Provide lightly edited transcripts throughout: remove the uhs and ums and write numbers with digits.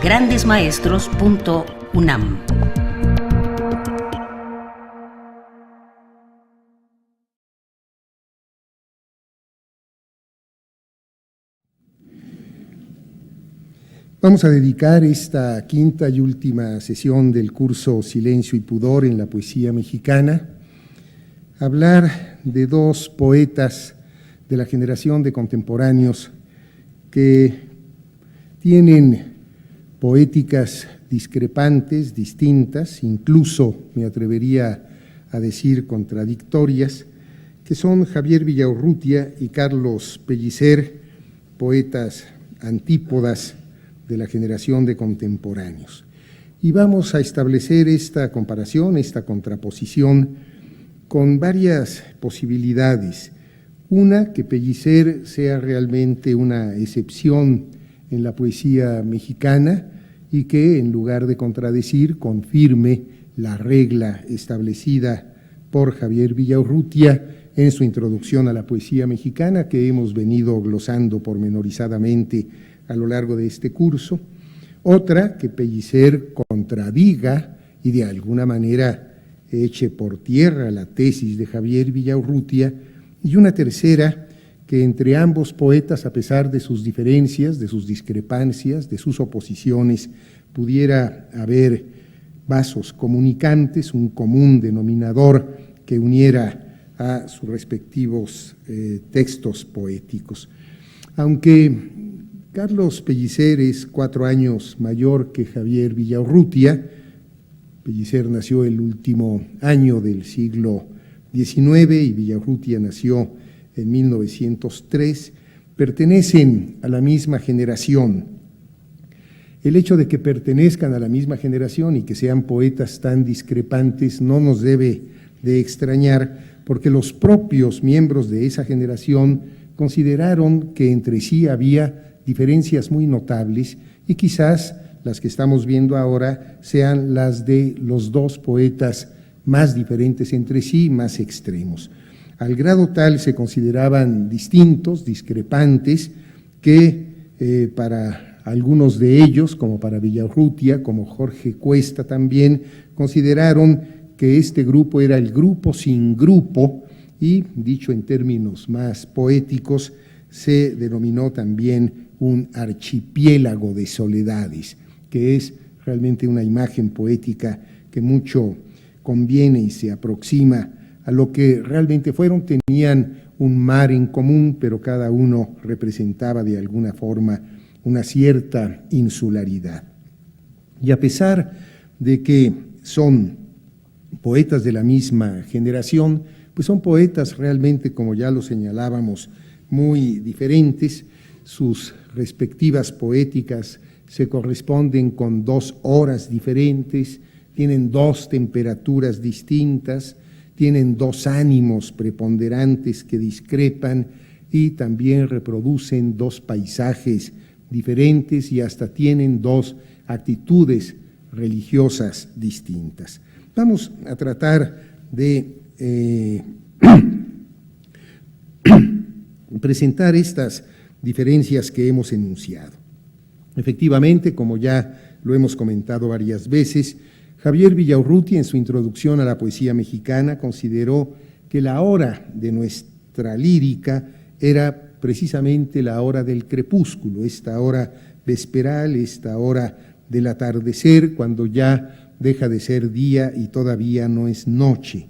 grandesmaestros.unam. Vamos a dedicar esta quinta y última sesión del curso Silencio y Pudor en la Poesía Mexicana a hablar de dos poetas de la generación de contemporáneos que tienen poéticas discrepantes, distintas, incluso me atrevería a decir contradictorias, que son Javier Villaurrutia y Carlos Pellicer, poetas antípodas de la generación de contemporáneos. Y vamos a establecer esta comparación, esta contraposición, con varias posibilidades. Una, que Pellicer sea realmente una excepción en la poesía mexicana y que, en lugar de contradecir, confirme la regla establecida por Javier Villaurrutia en su introducción a la poesía mexicana, que hemos venido glosando pormenorizadamente a lo largo de este curso. Otra, que Pellicer contradiga y de alguna manera eche por tierra la tesis de Javier Villaurrutia. Y una tercera, que entre ambos poetas, a pesar de sus diferencias, de sus discrepancias, de sus oposiciones, pudiera haber vasos comunicantes, un común denominador que uniera a sus respectivos textos poéticos. Aunque Carlos Pellicer es 4 años mayor que Javier Villaurrutia. Pellicer nació el último año del siglo XIX y Villaurrutia nació en 1903. Pertenecen a la misma generación. El hecho de que pertenezcan a la misma generación y que sean poetas tan discrepantes no nos debe de extrañar, porque los propios miembros de esa generación consideraron que entre sí había diferencias muy notables y quizás las que estamos viendo ahora sean las de los dos poetas más diferentes entre sí, más extremos. Al grado tal se consideraban distintos, discrepantes, que para algunos de ellos, como para Villaurrutia, como Jorge Cuesta también, consideraron que este grupo era el grupo sin grupo y, dicho en términos más poéticos, se denominó también un archipiélago de soledades, que es realmente una imagen poética que mucho conviene y se aproxima a lo que realmente fueron. Tenían un mar en común, pero cada uno representaba de alguna forma una cierta insularidad. Y a pesar de que son poetas de la misma generación, pues son poetas realmente, como ya lo señalábamos, muy diferentes. Sus respectivas poéticas se corresponden con 2 horas diferentes, tienen 2 temperaturas distintas, tienen 2 ánimos preponderantes que discrepan y también reproducen 2 paisajes diferentes y hasta tienen 2 actitudes religiosas distintas. Vamos a tratar de presentar estas diferencias que hemos enunciado. Efectivamente, como ya lo hemos comentado varias veces, Javier Villaurrutia, en su introducción a la poesía mexicana, consideró que la hora de nuestra lírica era precisamente la hora del crepúsculo, esta hora vesperal, esta hora del atardecer, cuando ya deja de ser día y todavía no es noche.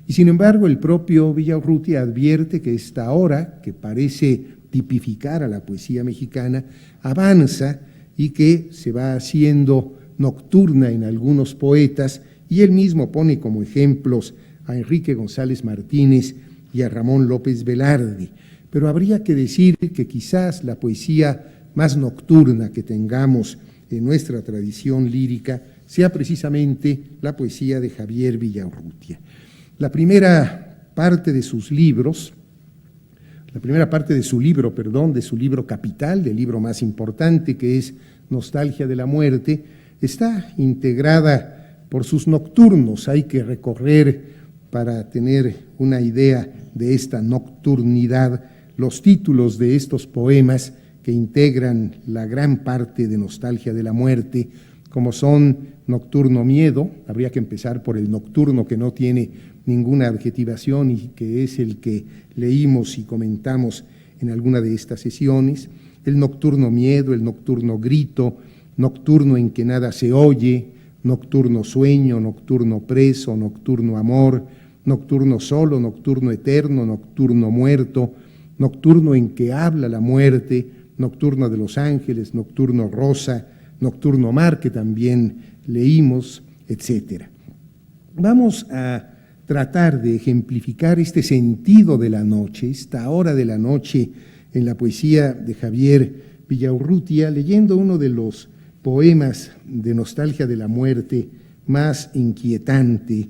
Y sin embargo, el propio Villaurrutia advierte que esta hora, que parece tipificar a la poesía mexicana, avanza y que se va haciendo nocturna en algunos poetas, y él mismo pone como ejemplos a Enrique González Martínez y a Ramón López Velarde. Pero habría que decir que quizás la poesía más nocturna que tengamos en nuestra tradición lírica sea precisamente la poesía de Javier Villaurrutia. La primera parte de sus libros, de su libro capital, del libro más importante, que es Nostalgia de la Muerte, está integrada por sus nocturnos. Hay que recorrer, para tener una idea de esta nocturnidad, los títulos de estos poemas que integran la gran parte de Nostalgia de la Muerte, como son Nocturno Miedo. Habría que empezar por el Nocturno, que no tiene ninguna adjetivación y que es el que leímos y comentamos en alguna de estas sesiones. El Nocturno Miedo, el Nocturno Grito, Nocturno en que nada se oye, Nocturno Sueño, Nocturno Preso, Nocturno Amor, Nocturno Solo, Nocturno Eterno, Nocturno Muerto, Nocturno en que habla la muerte, Nocturno de los Ángeles, Nocturno Rosa, Nocturno Mar, que también leímos, etc. Vamos a tratar de ejemplificar este sentido de la noche, esta hora de la noche en la poesía de Javier Villaurrutia, leyendo uno de los poemas de Nostalgia de la Muerte más inquietantes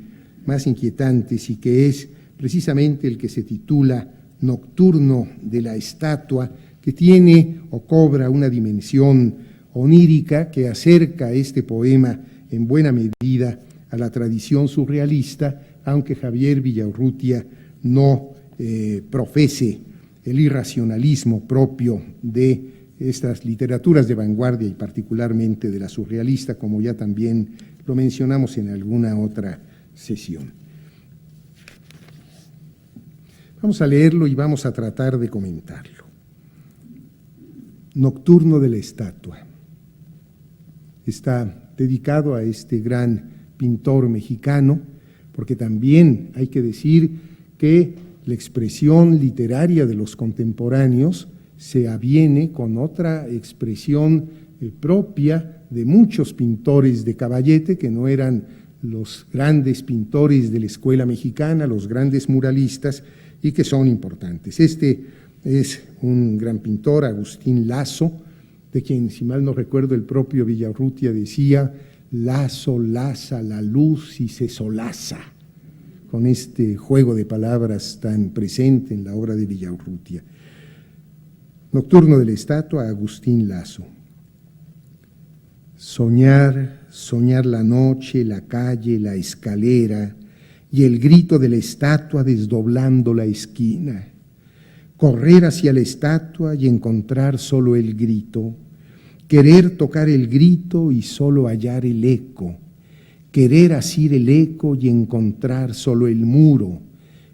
y que es precisamente el que se titula Nocturno de la Estatua, que tiene o cobra una dimensión onírica que acerca este poema en buena medida a la tradición surrealista, aunque Javier Villaurrutia no profese el irracionalismo propio de estas literaturas de vanguardia y particularmente de la surrealista, como ya también lo mencionamos en alguna otra sesión. Vamos a leerlo y vamos a tratar de comentarlo. Nocturno de la Estatua. Está dedicado a este gran pintor mexicano, porque también hay que decir que la expresión literaria de los contemporáneos se aviene con otra expresión propia de muchos pintores de caballete que no eran los grandes pintores de la escuela mexicana, los grandes muralistas, y que son importantes. Este es un gran pintor, Agustín Lazo, de quien, si mal no recuerdo, el propio Villaurrutia decía: Lazo laza la luz y se solaza, con este juego de palabras tan presente en la obra de Villaurrutia. Nocturno de la Estatua, Agustín Lazo. Soñar, soñar la noche, la calle, la escalera y el grito de la estatua desdoblando la esquina. Correr hacia la estatua y encontrar solo el grito. Querer tocar el grito y solo hallar el eco. Querer asir el eco y encontrar solo el muro.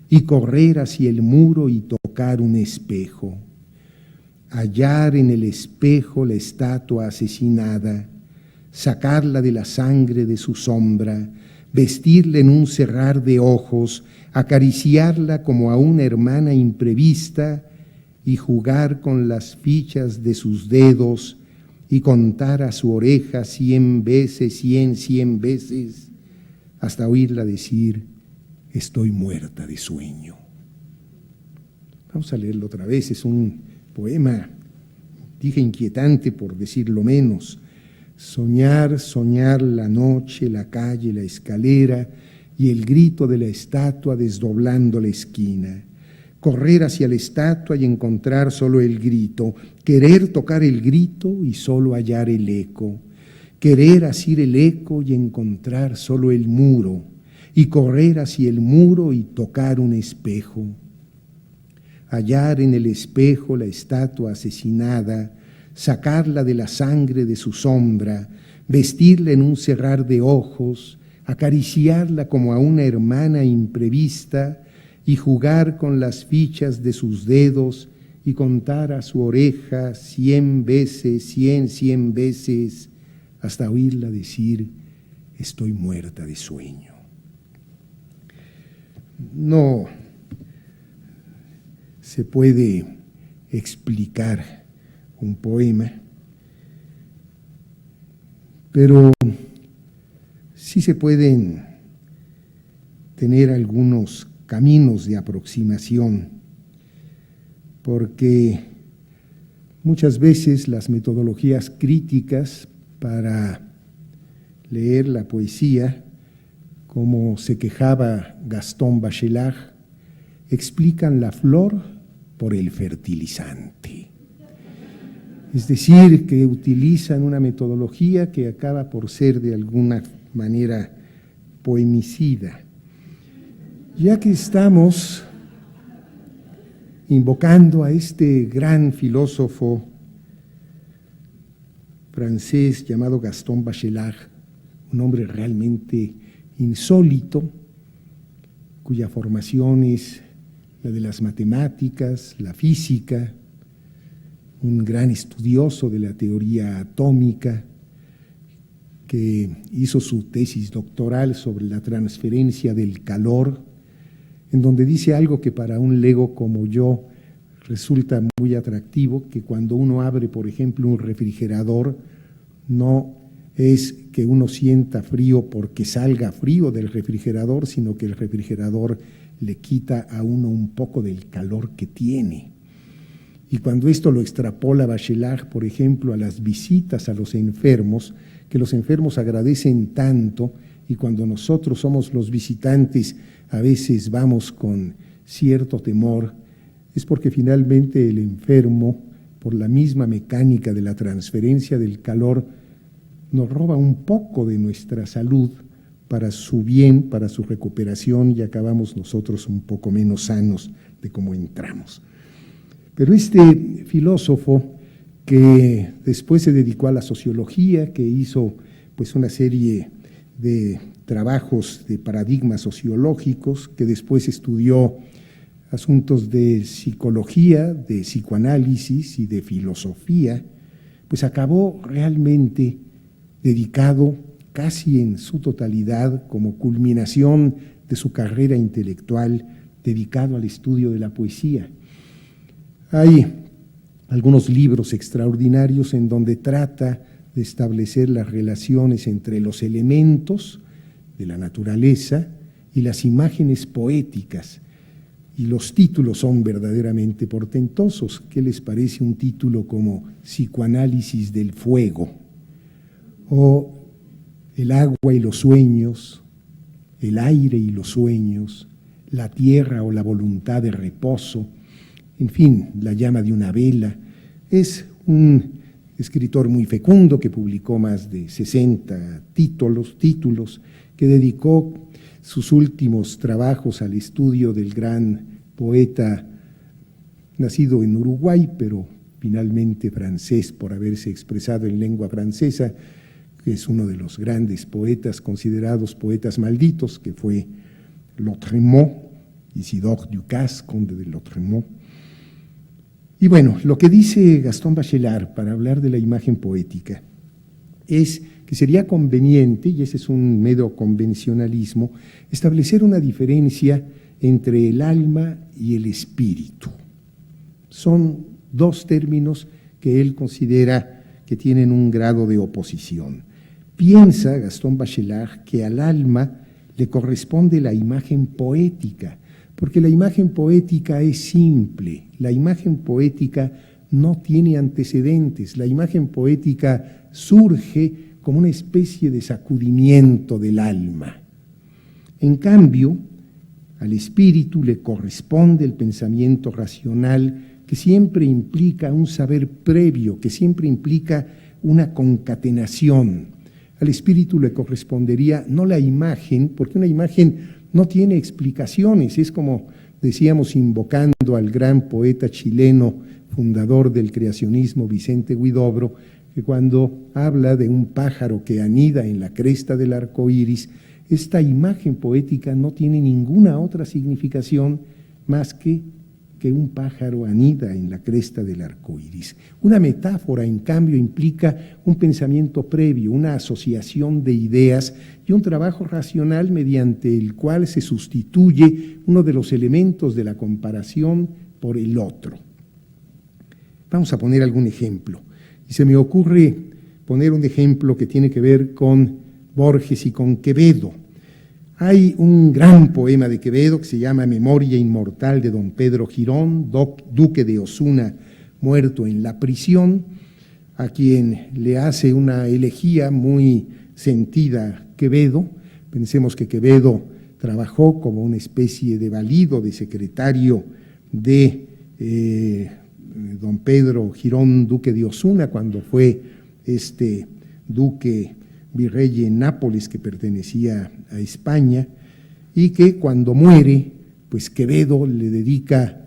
Y correr hacia el muro y tocar un espejo. Hallar en el espejo la estatua asesinada, sacarla de la sangre de su sombra, vestirla en un cerrar de ojos, acariciarla como a una hermana imprevista y jugar con las fichas de sus dedos y contar a su oreja 100 veces, 100 veces, hasta oírla decir: estoy muerta de sueño. Vamos a leerlo otra vez, es un poema, dije inquietante por decirlo menos. Soñar, soñar la noche, la calle, la escalera y el grito de la estatua desdoblando la esquina. Correr hacia la estatua y encontrar solo el grito. Querer tocar el grito y solo hallar el eco. Querer asir el eco y encontrar solo el muro. Y correr hacia el muro y tocar un espejo. Hallar en el espejo la estatua asesinada, sacarla de la sangre de su sombra, vestirla en un cerrar de ojos, acariciarla como a una hermana imprevista y jugar con las fichas de sus dedos y contar a su oreja 100 veces, 100 veces, hasta oírla decir: estoy muerta de sueño. No se puede explicar un poema, pero sí se pueden tener algunos caminos de aproximación, porque muchas veces las metodologías críticas para leer la poesía, como se quejaba Gastón Bachelard, explican la flor por el fertilizante. Es decir, que utilizan una metodología que acaba por ser de alguna manera poemicida. Ya que estamos invocando a este gran filósofo francés llamado Gaston Bachelard, un hombre realmente insólito, cuya formación es la de las matemáticas, la física, un gran estudioso de la teoría atómica, que hizo su tesis doctoral sobre la transferencia del calor, en donde dice algo que para un lego como yo resulta muy atractivo, que cuando uno abre, por ejemplo, un refrigerador, no es que uno sienta frío porque salga frío del refrigerador, sino que el refrigerador le quita a uno un poco del calor que tiene. Y cuando esto lo extrapola Bachelard, por ejemplo, a las visitas a los enfermos, que los enfermos agradecen tanto, y cuando nosotros somos los visitantes a veces vamos con cierto temor, es porque finalmente el enfermo, por la misma mecánica de la transferencia del calor, nos roba un poco de nuestra salud para su bien, para su recuperación, y acabamos nosotros un poco menos sanos de cómo entramos. Pero este filósofo, que después se dedicó a la sociología, que hizo pues una serie de trabajos de paradigmas sociológicos, que después estudió asuntos de psicología, de psicoanálisis y de filosofía, pues acabó realmente dedicado casi en su totalidad, como culminación de su carrera intelectual, dedicado al estudio de la poesía. Hay algunos libros extraordinarios en donde trata de establecer las relaciones entre los elementos de la naturaleza y las imágenes poéticas, y los títulos son verdaderamente portentosos. ¿Qué les parece un título como Psicoanálisis del fuego? O el agua y los sueños, el aire y los sueños, la tierra o la voluntad de reposo, en fin, la llama de una vela. Es un escritor muy fecundo que publicó más de 60 títulos, que dedicó sus últimos trabajos al estudio del gran poeta nacido en Uruguay, pero finalmente francés por haberse expresado en lengua francesa, que es uno de los grandes poetas considerados poetas malditos, que fue Lautréamont, Isidore Ducasse, conde de Lautréamont. Y bueno, lo que dice Gaston Bachelard para hablar de la imagen poética es que sería conveniente, y ese es un mero convencionalismo, establecer una diferencia entre el alma y el espíritu. Son dos términos que él considera que tienen un grado de oposición. Piensa Gaston Bachelard que al alma le corresponde la imagen poética, porque la imagen poética es simple, la imagen poética no tiene antecedentes, la imagen poética surge como una especie de sacudimiento del alma. En cambio, al espíritu le corresponde el pensamiento racional, que siempre implica un saber previo, que siempre implica una concatenación. Al espíritu le correspondería no la imagen, porque una imagen no tiene explicaciones, es como decíamos invocando al gran poeta chileno, fundador del creacionismo, Vicente Huidobro, que cuando habla de un pájaro que anida en la cresta del arco iris, esta imagen poética no tiene ninguna otra significación más que un pájaro anida en la cresta del arco iris. Una metáfora, en cambio, implica un pensamiento previo, una asociación de ideas y un trabajo racional mediante el cual se sustituye uno de los elementos de la comparación por el otro. Vamos a poner algún ejemplo. Y se me ocurre poner un ejemplo que tiene que ver con Borges y con Quevedo. Hay un gran poema de Quevedo que se llama Memoria Inmortal de don Pedro Girón, duque de Osuna, muerto en la prisión, a quien le hace una elegía muy sentida Quevedo. Pensemos que Quevedo trabajó como una especie de valido, de secretario de don Pedro Girón, duque de Osuna, cuando fue este duque virrey en Nápoles, que pertenecía a España, y que cuando muere, pues Quevedo le dedica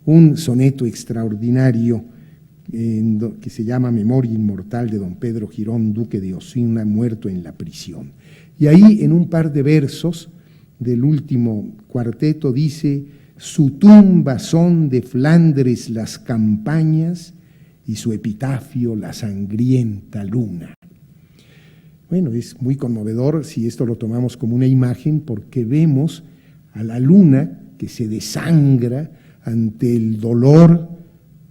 un soneto extraordinario que se llama Memoria Inmortal de don Pedro Girón, duque de Osuna, muerto en la prisión. Y ahí, en un par de versos del último cuarteto, dice: su tumba son de Flandres las campañas y su epitafio la sangrienta luna. Bueno, es muy conmovedor si esto lo tomamos como una imagen, porque vemos a la luna que se desangra ante el dolor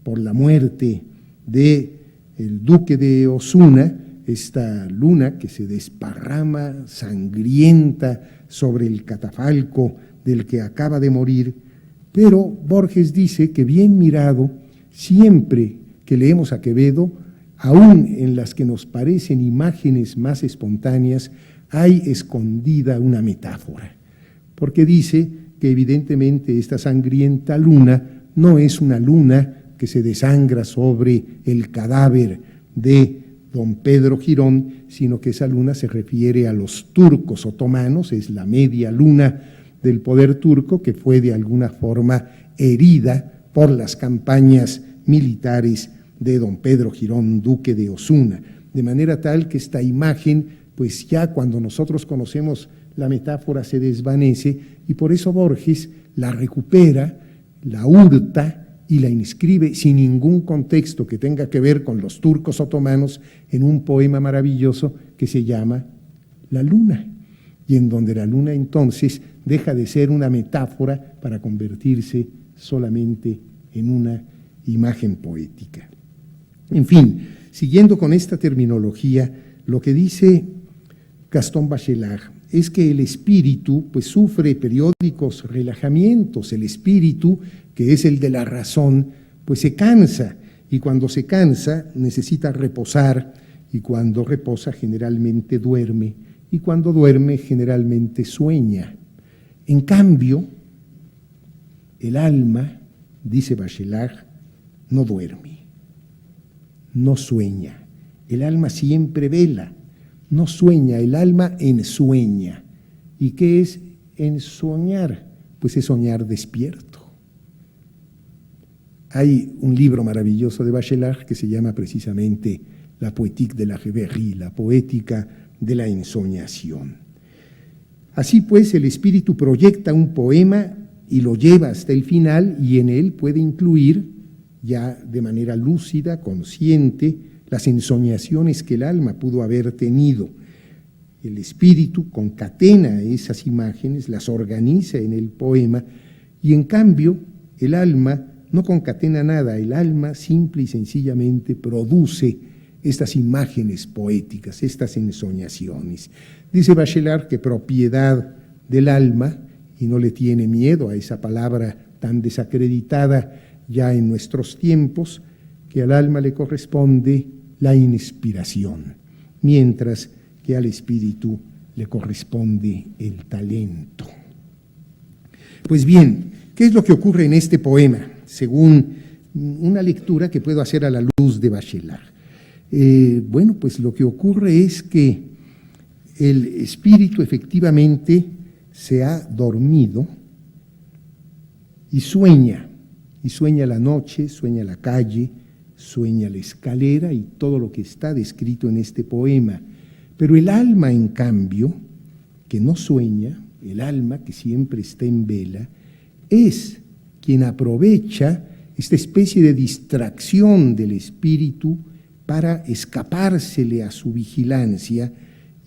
por la muerte del duque de Osuna, esta luna que se desparrama sangrienta sobre el catafalco del que acaba de morir. Pero Borges dice que, bien mirado, siempre que leemos a Quevedo, aún en las que nos parecen imágenes más espontáneas, hay escondida una metáfora, porque dice que evidentemente esta sangrienta luna no es una luna que se desangra sobre el cadáver de don Pedro Girón, sino que esa luna se refiere a los turcos otomanos, es la media luna del poder turco que fue de alguna forma herida por las campañas militares de don Pedro Girón, duque de Osuna, de manera tal que esta imagen, pues ya cuando nosotros conocemos la metáfora, se desvanece, y por eso Borges la recupera, la hurta y la inscribe sin ningún contexto que tenga que ver con los turcos otomanos en un poema maravilloso que se llama La Luna, y en donde la luna entonces deja de ser una metáfora para convertirse solamente en una imagen poética. En fin, siguiendo con esta terminología, lo que dice Gastón Bachelard es que el espíritu pues sufre periódicos relajamientos. El espíritu, que es el de la razón, pues se cansa, y cuando se cansa necesita reposar, y cuando reposa generalmente duerme, y cuando duerme generalmente sueña. En cambio, el alma, dice Bachelard, no duerme, no sueña. El alma siempre vela, no sueña, el alma ensueña. ¿Y qué es ensoñar? Pues es soñar despierto. Hay un libro maravilloso de Bachelard que se llama precisamente La Poétique de la Rêverie, la poética de la ensoñación. Así pues, el espíritu proyecta un poema y lo lleva hasta el final, y en él puede incluir, ya de manera lúcida, consciente, las ensoñaciones que el alma pudo haber tenido. El espíritu concatena esas imágenes, las organiza en el poema, y en cambio el alma no concatena nada, el alma simple y sencillamente produce estas imágenes poéticas, estas ensoñaciones. Dice Bachelard que propiedad del alma, y no le tiene miedo a esa palabra tan desacreditada ya en nuestros tiempos, que al alma le corresponde la inspiración, mientras que al espíritu le corresponde el talento. Pues bien, ¿qué es lo que ocurre en este poema? Según una lectura que puedo hacer a la luz de Bachelard. Bueno, pues lo que ocurre es que el espíritu efectivamente se ha dormido y sueña la noche, sueña la calle, sueña la escalera y todo lo que está descrito en este poema. Pero el alma, en cambio, que no sueña, el alma que siempre está en vela, es quien aprovecha esta especie de distracción del espíritu para escapársele a su vigilancia,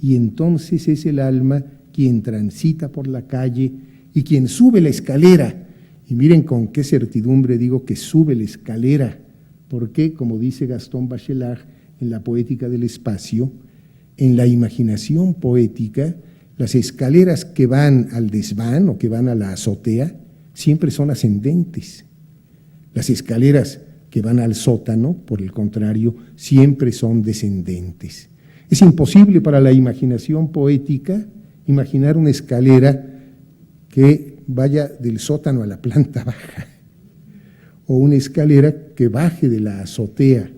y entonces es el alma quien transita por la calle y quien sube la escalera. Y miren con qué certidumbre digo que sube la escalera, porque, como dice Gastón Bachelard en La Poética del Espacio, en la imaginación poética, las escaleras que van al desván o que van a la azotea siempre son ascendentes. Las escaleras que van al sótano, por el contrario, siempre son descendentes. Es imposible para la imaginación poética imaginar una escalera que vaya del sótano a la planta baja, o una escalera que baje de la azotea.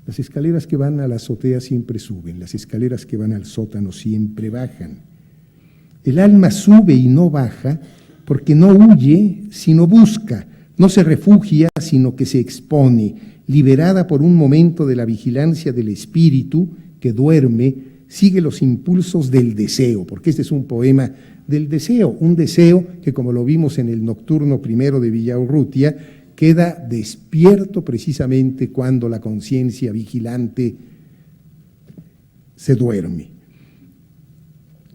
Las escaleras que van a la azotea siempre suben, las escaleras que van al sótano siempre bajan. El alma sube y no baja porque no huye, sino busca, No se refugia, sino que se expone, liberada por un momento de la vigilancia del espíritu que duerme, sigue los impulsos del deseo, porque este es un poema del deseo, un deseo que, como lo vimos en el nocturno primero de Villaurrutia, queda despierto precisamente cuando la conciencia vigilante se duerme.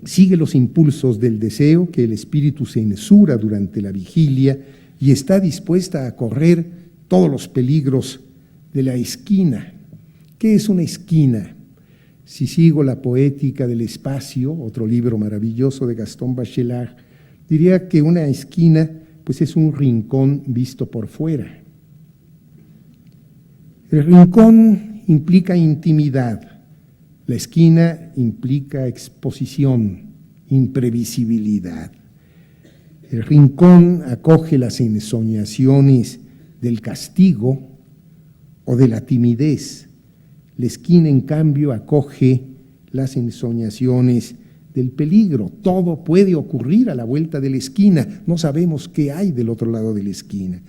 Sigue los impulsos del deseo que el espíritu censura durante la vigilia y está dispuesta a correr todos los peligros de la esquina. ¿Qué es una esquina? Si sigo la poética del espacio, otro libro maravilloso de Gaston Bachelard, diría que una esquina pues es un rincón visto por fuera. El rincón implica intimidad, la esquina implica exposición, imprevisibilidad. El rincón acoge las ensoñaciones del castigo o de la timidez. La esquina, en cambio, acoge las ensoñaciones del peligro. Todo puede ocurrir a la vuelta de la esquina. No sabemos qué hay del otro lado de la esquina.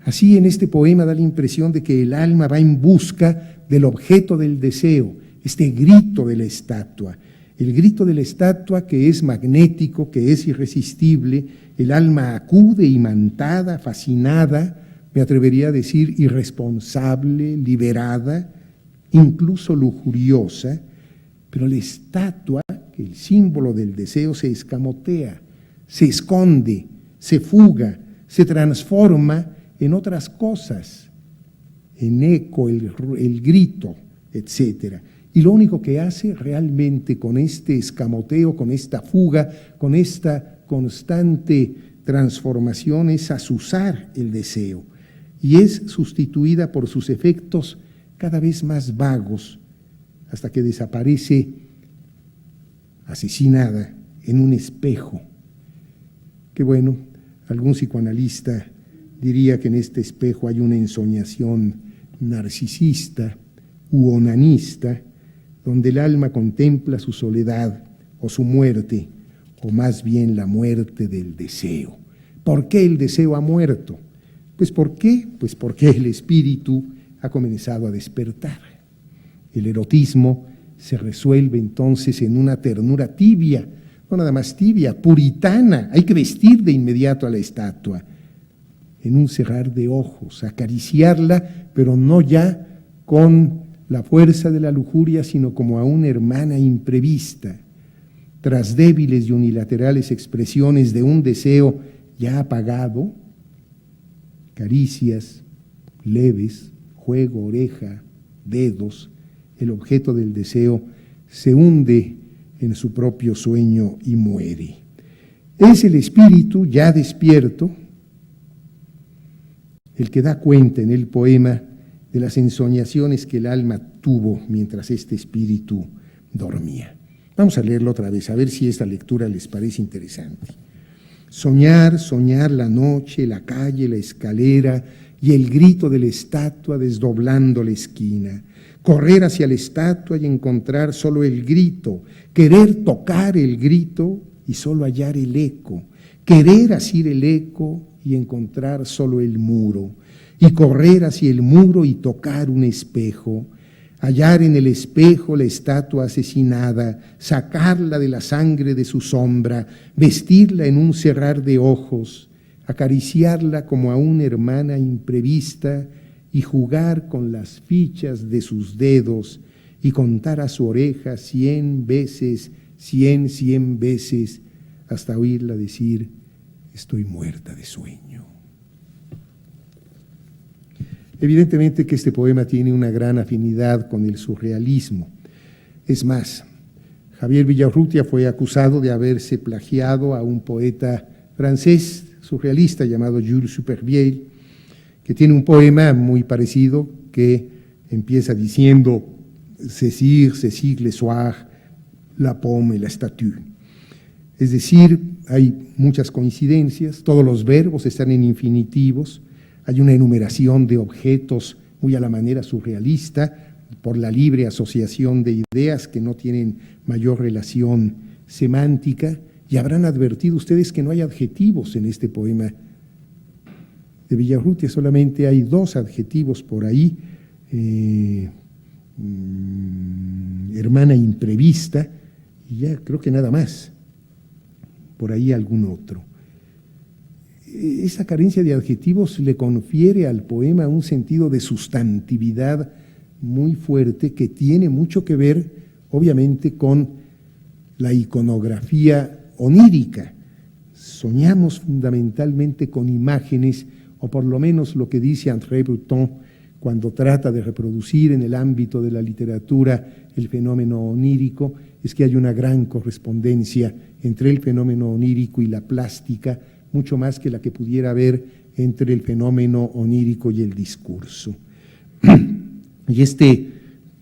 Así, en este poema da la impresión de que el alma va en busca del objeto del deseo, este grito de la estatua. El grito de la estatua que es magnético, que es irresistible. El alma acude imantada, fascinada, me atrevería a decir irresponsable, liberada, incluso lujuriosa, pero la estatua, el símbolo del deseo, se escamotea, se esconde, se fuga, se transforma en otras cosas, en eco, el grito, etc. Y lo único que hace realmente con este escamoteo, con esta fuga, con esta constante transformación es azuzar el deseo y es sustituida por sus efectos cada vez más vagos, hasta que desaparece asesinada en un espejo. Que bueno, algún psicoanalista diría que en este espejo hay una ensoñación narcisista u onanista, donde el alma contempla su soledad o su muerte, o más bien la muerte del deseo. ¿Por qué el deseo ha muerto? Pues ¿por qué? Pues porque el espíritu ha comenzado a despertar. El erotismo se resuelve entonces en una ternura tibia, no nada más tibia, puritana. Hay que vestir de inmediato a la estatua, en un cerrar de ojos, acariciarla, pero no ya con la fuerza de la lujuria, sino como a una hermana imprevista. Tras débiles y unilaterales expresiones de un deseo ya apagado, caricias leves, juego, oreja, dedos, el objeto del deseo se hunde en su propio sueño y muere. Es el espíritu ya despierto el que da cuenta en el poema de las ensoñaciones que el alma tuvo mientras este espíritu dormía. Vamos a leerlo otra vez, a ver si esta lectura les parece interesante. Soñar, soñar la noche, la calle, la escalera y el grito de la estatua desdoblando la esquina. Correr hacia la estatua y encontrar solo el grito. Querer tocar el grito y solo hallar el eco. Querer asir el eco y encontrar solo el muro. Y correr hacia el muro y tocar un espejo. Hallar en el espejo la estatua asesinada, sacarla de la sangre de su sombra, vestirla en un cerrar de ojos, acariciarla como a una hermana imprevista y jugar con las fichas de sus dedos y contar a su oreja 100 veces, 100 veces, hasta oírla decir, estoy muerta de sueño. Evidentemente que este poema tiene una gran afinidad con el surrealismo. Es más, Javier Villaurrutia fue acusado de haberse plagiado a un poeta francés surrealista llamado Jules Supervielle, que tiene un poema muy parecido que empieza diciendo «Césir, Césir le soir, la pomme et la statue». Es decir, hay muchas coincidencias, todos los verbos están en infinitivos, hay una enumeración de objetos muy a la manera surrealista por la libre asociación de ideas que no tienen mayor relación semántica, y habrán advertido ustedes que no hay adjetivos en este poema. de Villaurrutia solamente hay 2 adjetivos por ahí, hermana imprevista, y ya creo que nada más, por ahí algún otro. Esa carencia de adjetivos le confiere al poema un sentido de sustantividad muy fuerte que tiene mucho que ver, obviamente, con la iconografía onírica. Soñamos fundamentalmente con imágenes, o por lo menos lo que dice André Breton cuando trata de reproducir en el ámbito de la literatura el fenómeno onírico, es que hay una gran correspondencia entre el fenómeno onírico y la plástica, mucho más que la que pudiera haber entre el fenómeno onírico y el discurso. Y este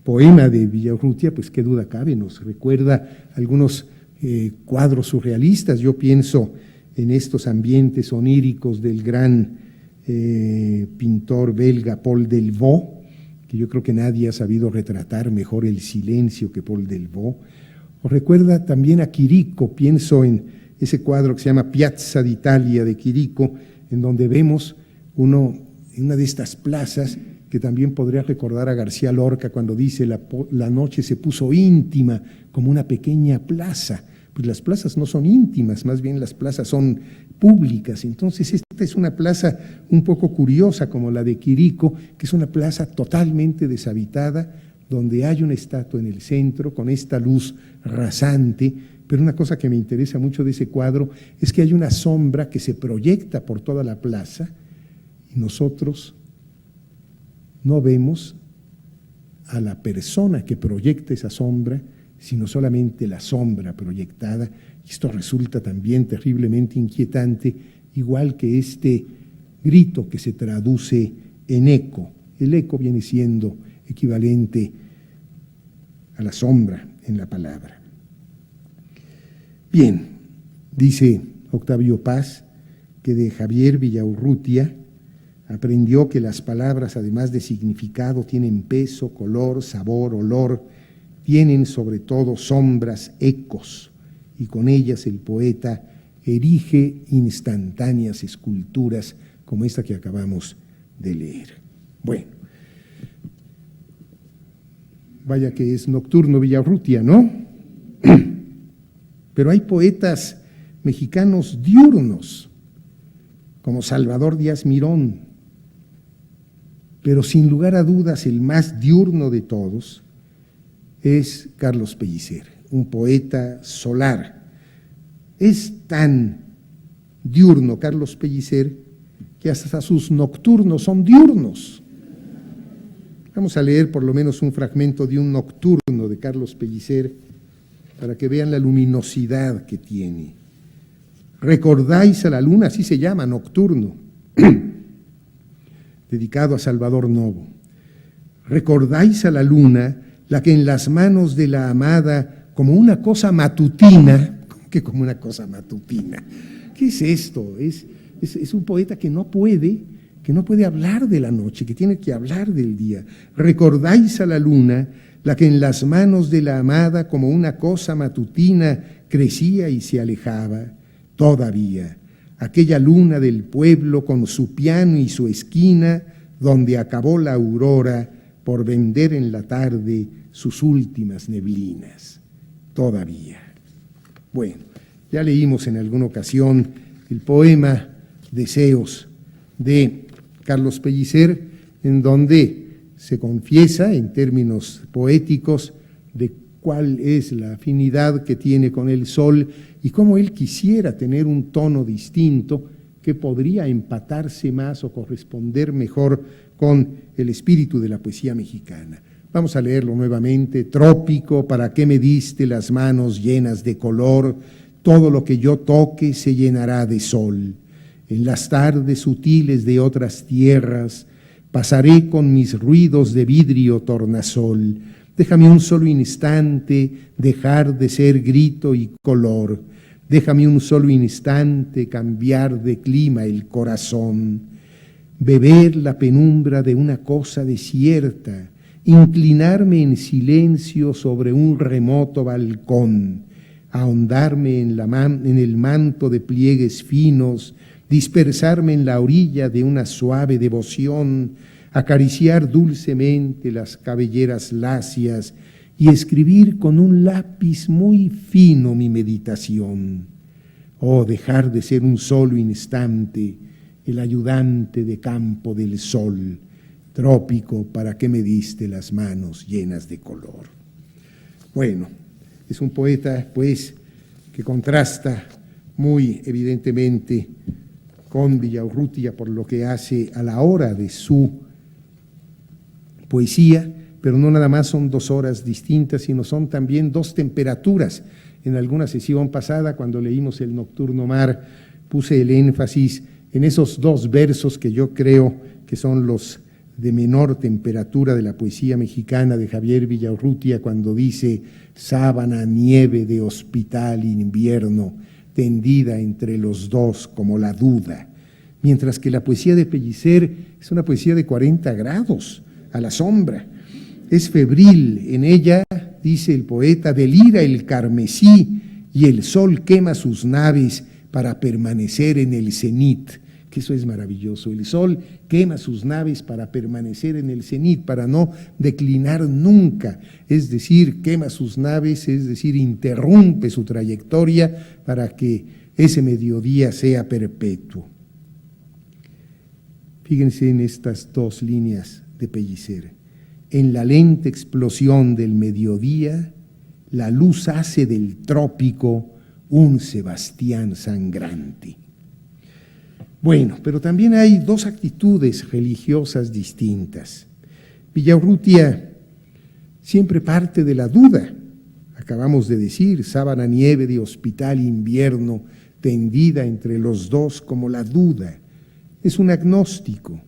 poema de Villaurrutia, pues qué duda cabe, nos recuerda algunos cuadros surrealistas. Yo pienso en estos ambientes oníricos del gran pintor belga Paul Delvaux, que yo creo que nadie ha sabido retratar mejor el silencio que Paul Delvaux. O recuerda también a Chirico, pienso en ese cuadro que se llama Piazza d'Italia de Chirico, en donde vemos en una de estas plazas, que también podría recordar a García Lorca cuando dice la noche se puso íntima como una pequeña plaza. Pues las plazas no son íntimas, más bien las plazas son públicas. Entonces esta es una plaza un poco curiosa como la de Chirico, que es una plaza totalmente deshabitada, donde hay una estatua en el centro con esta luz rasante. Pero una cosa que me interesa mucho de ese cuadro es que hay una sombra que se proyecta por toda la plaza y nosotros no vemos a la persona que proyecta esa sombra, sino solamente la sombra proyectada. Y esto resulta también terriblemente inquietante, igual que este grito que se traduce en eco. El eco viene siendo equivalente a la sombra en la palabra. Bien, dice Octavio Paz que de Javier Villaurrutia aprendió que las palabras, además de significado, tienen peso, color, sabor, olor, tienen sobre todo sombras, ecos, y con ellas el poeta erige instantáneas esculturas como esta que acabamos de leer. Bueno, vaya que es nocturno Villaurrutia, ¿no? Pero hay poetas mexicanos diurnos, como Salvador Díaz Mirón, pero sin lugar a dudas el más diurno de todos es Carlos Pellicer, un poeta solar. Es tan diurno Carlos Pellicer que hasta sus nocturnos son diurnos. Vamos a leer por lo menos un fragmento de un nocturno de Carlos Pellicer para que vean la luminosidad que tiene. Recordáis a la luna, así se llama, nocturno, dedicado a Salvador Novo. Recordáis a la luna, la que en las manos de la amada, como una cosa matutina, ¿cómo que como una cosa matutina? ¿Qué es esto? Es un poeta que no puede hablar de la noche, que tiene que hablar del día. Recordáis a la luna, la que en las manos de la amada, como una cosa matutina, crecía y se alejaba. Todavía, aquella luna del pueblo con su piano y su esquina, donde acabó la aurora por vender en la tarde sus últimas neblinas. Todavía. Bueno, ya leímos en alguna ocasión el poema Deseos de Carlos Pellicer, en donde se confiesa en términos poéticos de cuál es la afinidad que tiene con el sol y cómo él quisiera tener un tono distinto que podría empatarse más o corresponder mejor con el espíritu de la poesía mexicana. Vamos a leerlo nuevamente. Trópico, ¿para qué me diste las manos llenas de color? Todo lo que yo toque se llenará de sol. En las tardes sutiles de otras tierras pasaré con mis ruidos de vidrio tornasol. Déjame un solo instante dejar de ser grito y color. Déjame un solo instante cambiar de clima el corazón. Beber la penumbra de una cosa desierta. Inclinarme en silencio sobre un remoto balcón. Ahondarme en el manto de pliegues finos dispersarme en la orilla de una suave devoción, acariciar dulcemente las cabelleras lacias y escribir con un lápiz muy fino mi meditación. Oh, dejar de ser un solo instante el ayudante de campo del sol, trópico, ¿para qué me diste las manos llenas de color? Bueno, es un poeta, pues, que contrasta muy evidentemente con Villaurrutia por lo que hace a la hora de su poesía, pero no nada más son 2 horas distintas, sino son también 2 temperaturas. En alguna sesión pasada, cuando leímos el Nocturno Mar, puse el énfasis en esos 2 versos que yo creo que son los de menor temperatura de la poesía mexicana de Javier Villaurrutia, cuando dice: sábana, nieve de hospital invierno, tendida entre los dos como la duda. Mientras que la poesía de Pellicer es una poesía de 40 grados, a la sombra. Es febril, en ella, dice el poeta, delira el carmesí y el sol quema sus naves para permanecer en el cenit. Que eso es maravilloso. El sol quema sus naves para permanecer en el cenit, para no declinar nunca. Es decir, quema sus naves, es decir, interrumpe su trayectoria para que ese mediodía sea perpetuo. Fíjense en estas 2 líneas de Pellicer. En la lenta explosión del mediodía, la luz hace del trópico un Sebastián sangrante. Bueno, pero también hay 2 actitudes religiosas distintas. Villaurrutia siempre parte de la duda. Acabamos de decir, sábana nieve de hospital invierno, tendida entre los dos como la duda. Es un agnóstico.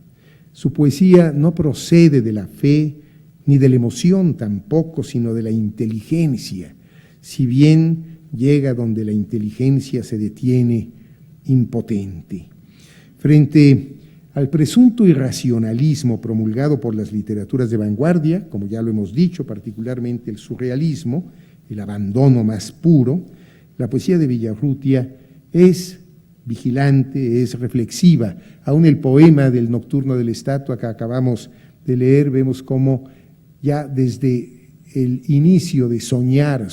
Su poesía no procede de la fe ni de la emoción tampoco, sino de la inteligencia, si bien llega donde la inteligencia se detiene impotente. Frente al presunto irracionalismo promulgado por las literaturas de vanguardia, como ya lo hemos dicho, particularmente el surrealismo, el abandono más puro, la poesía de Villaurrutia es vigilante, es reflexiva. Aún el poema del Nocturno de la Estatua que acabamos de leer, vemos cómo ya desde el inicio de soñar,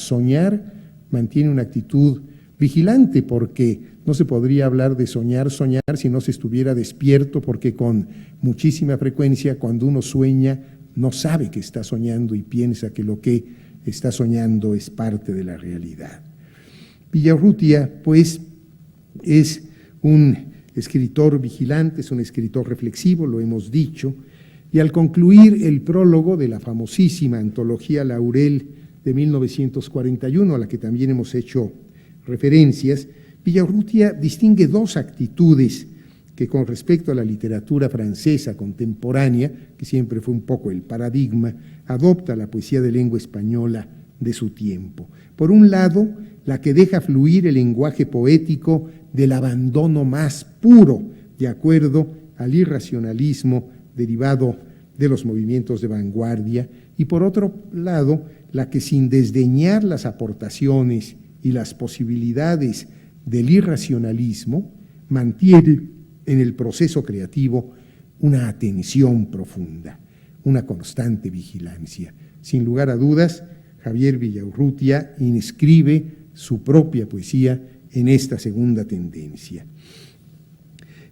mantiene una actitud vigilante, porque no se podría hablar de soñar si no se estuviera despierto, porque con muchísima frecuencia cuando uno sueña no sabe que está soñando y piensa que lo que está soñando es parte de la realidad. Villaurrutia, pues, es un escritor vigilante, es un escritor reflexivo, lo hemos dicho, y al concluir el prólogo de la famosísima antología Laurel de 1941, a la que también hemos hecho referencias, Villaurrutia distingue 2 actitudes que con respecto a la literatura francesa contemporánea, que siempre fue un poco el paradigma, adopta la poesía de lengua española de su tiempo. Por un lado, la que deja fluir el lenguaje poético del abandono más puro, de acuerdo al irracionalismo derivado de los movimientos de vanguardia, y por otro lado, la que sin desdeñar las aportaciones y las posibilidades del irracionalismo, mantiene en el proceso creativo una atención profunda, una constante vigilancia. Sin lugar a dudas, Javier Villaurrutia inscribe su propia poesía en esta segunda tendencia.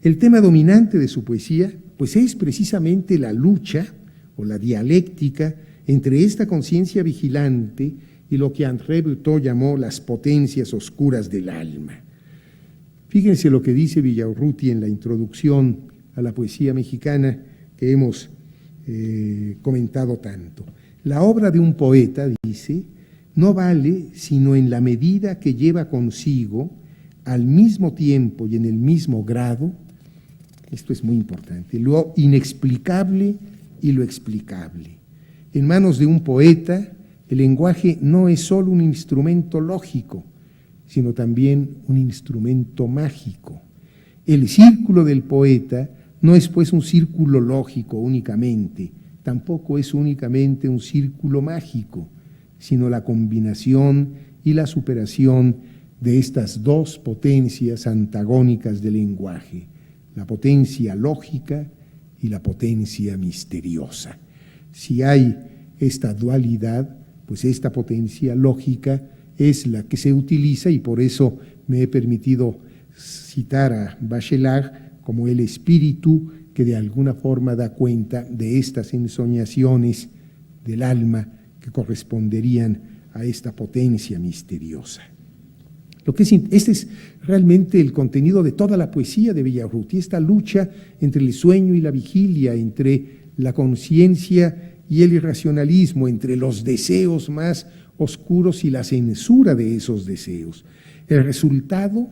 El tema dominante de su poesía, pues, es precisamente la lucha o la dialéctica entre esta conciencia vigilante y lo que André Breton llamó las potencias oscuras del alma. Fíjense lo que dice Villaurrutia en la introducción a la poesía mexicana que hemos comentado tanto. La obra de un poeta, dice, no vale sino en la medida que lleva consigo al mismo tiempo y en el mismo grado, esto es muy importante, lo inexplicable y lo explicable. En manos de un poeta, el lenguaje no es solo un instrumento lógico, sino también un instrumento mágico. El círculo del poeta no es pues un círculo lógico únicamente, tampoco es únicamente un círculo mágico, sino la combinación y la superación de estas dos potencias antagónicas del lenguaje, la potencia lógica y la potencia misteriosa. Si hay esta dualidad, pues esta potencia lógica es la que se utiliza, y por eso me he permitido citar a Bachelard como el espíritu que de alguna forma da cuenta de estas ensoñaciones del alma que corresponderían a esta potencia misteriosa. Este es realmente el contenido de toda la poesía de Villaurrutia, esta lucha entre el sueño y la vigilia, entre la conciencia y el irracionalismo, entre los deseos más oscuros y la censura de esos deseos. El resultado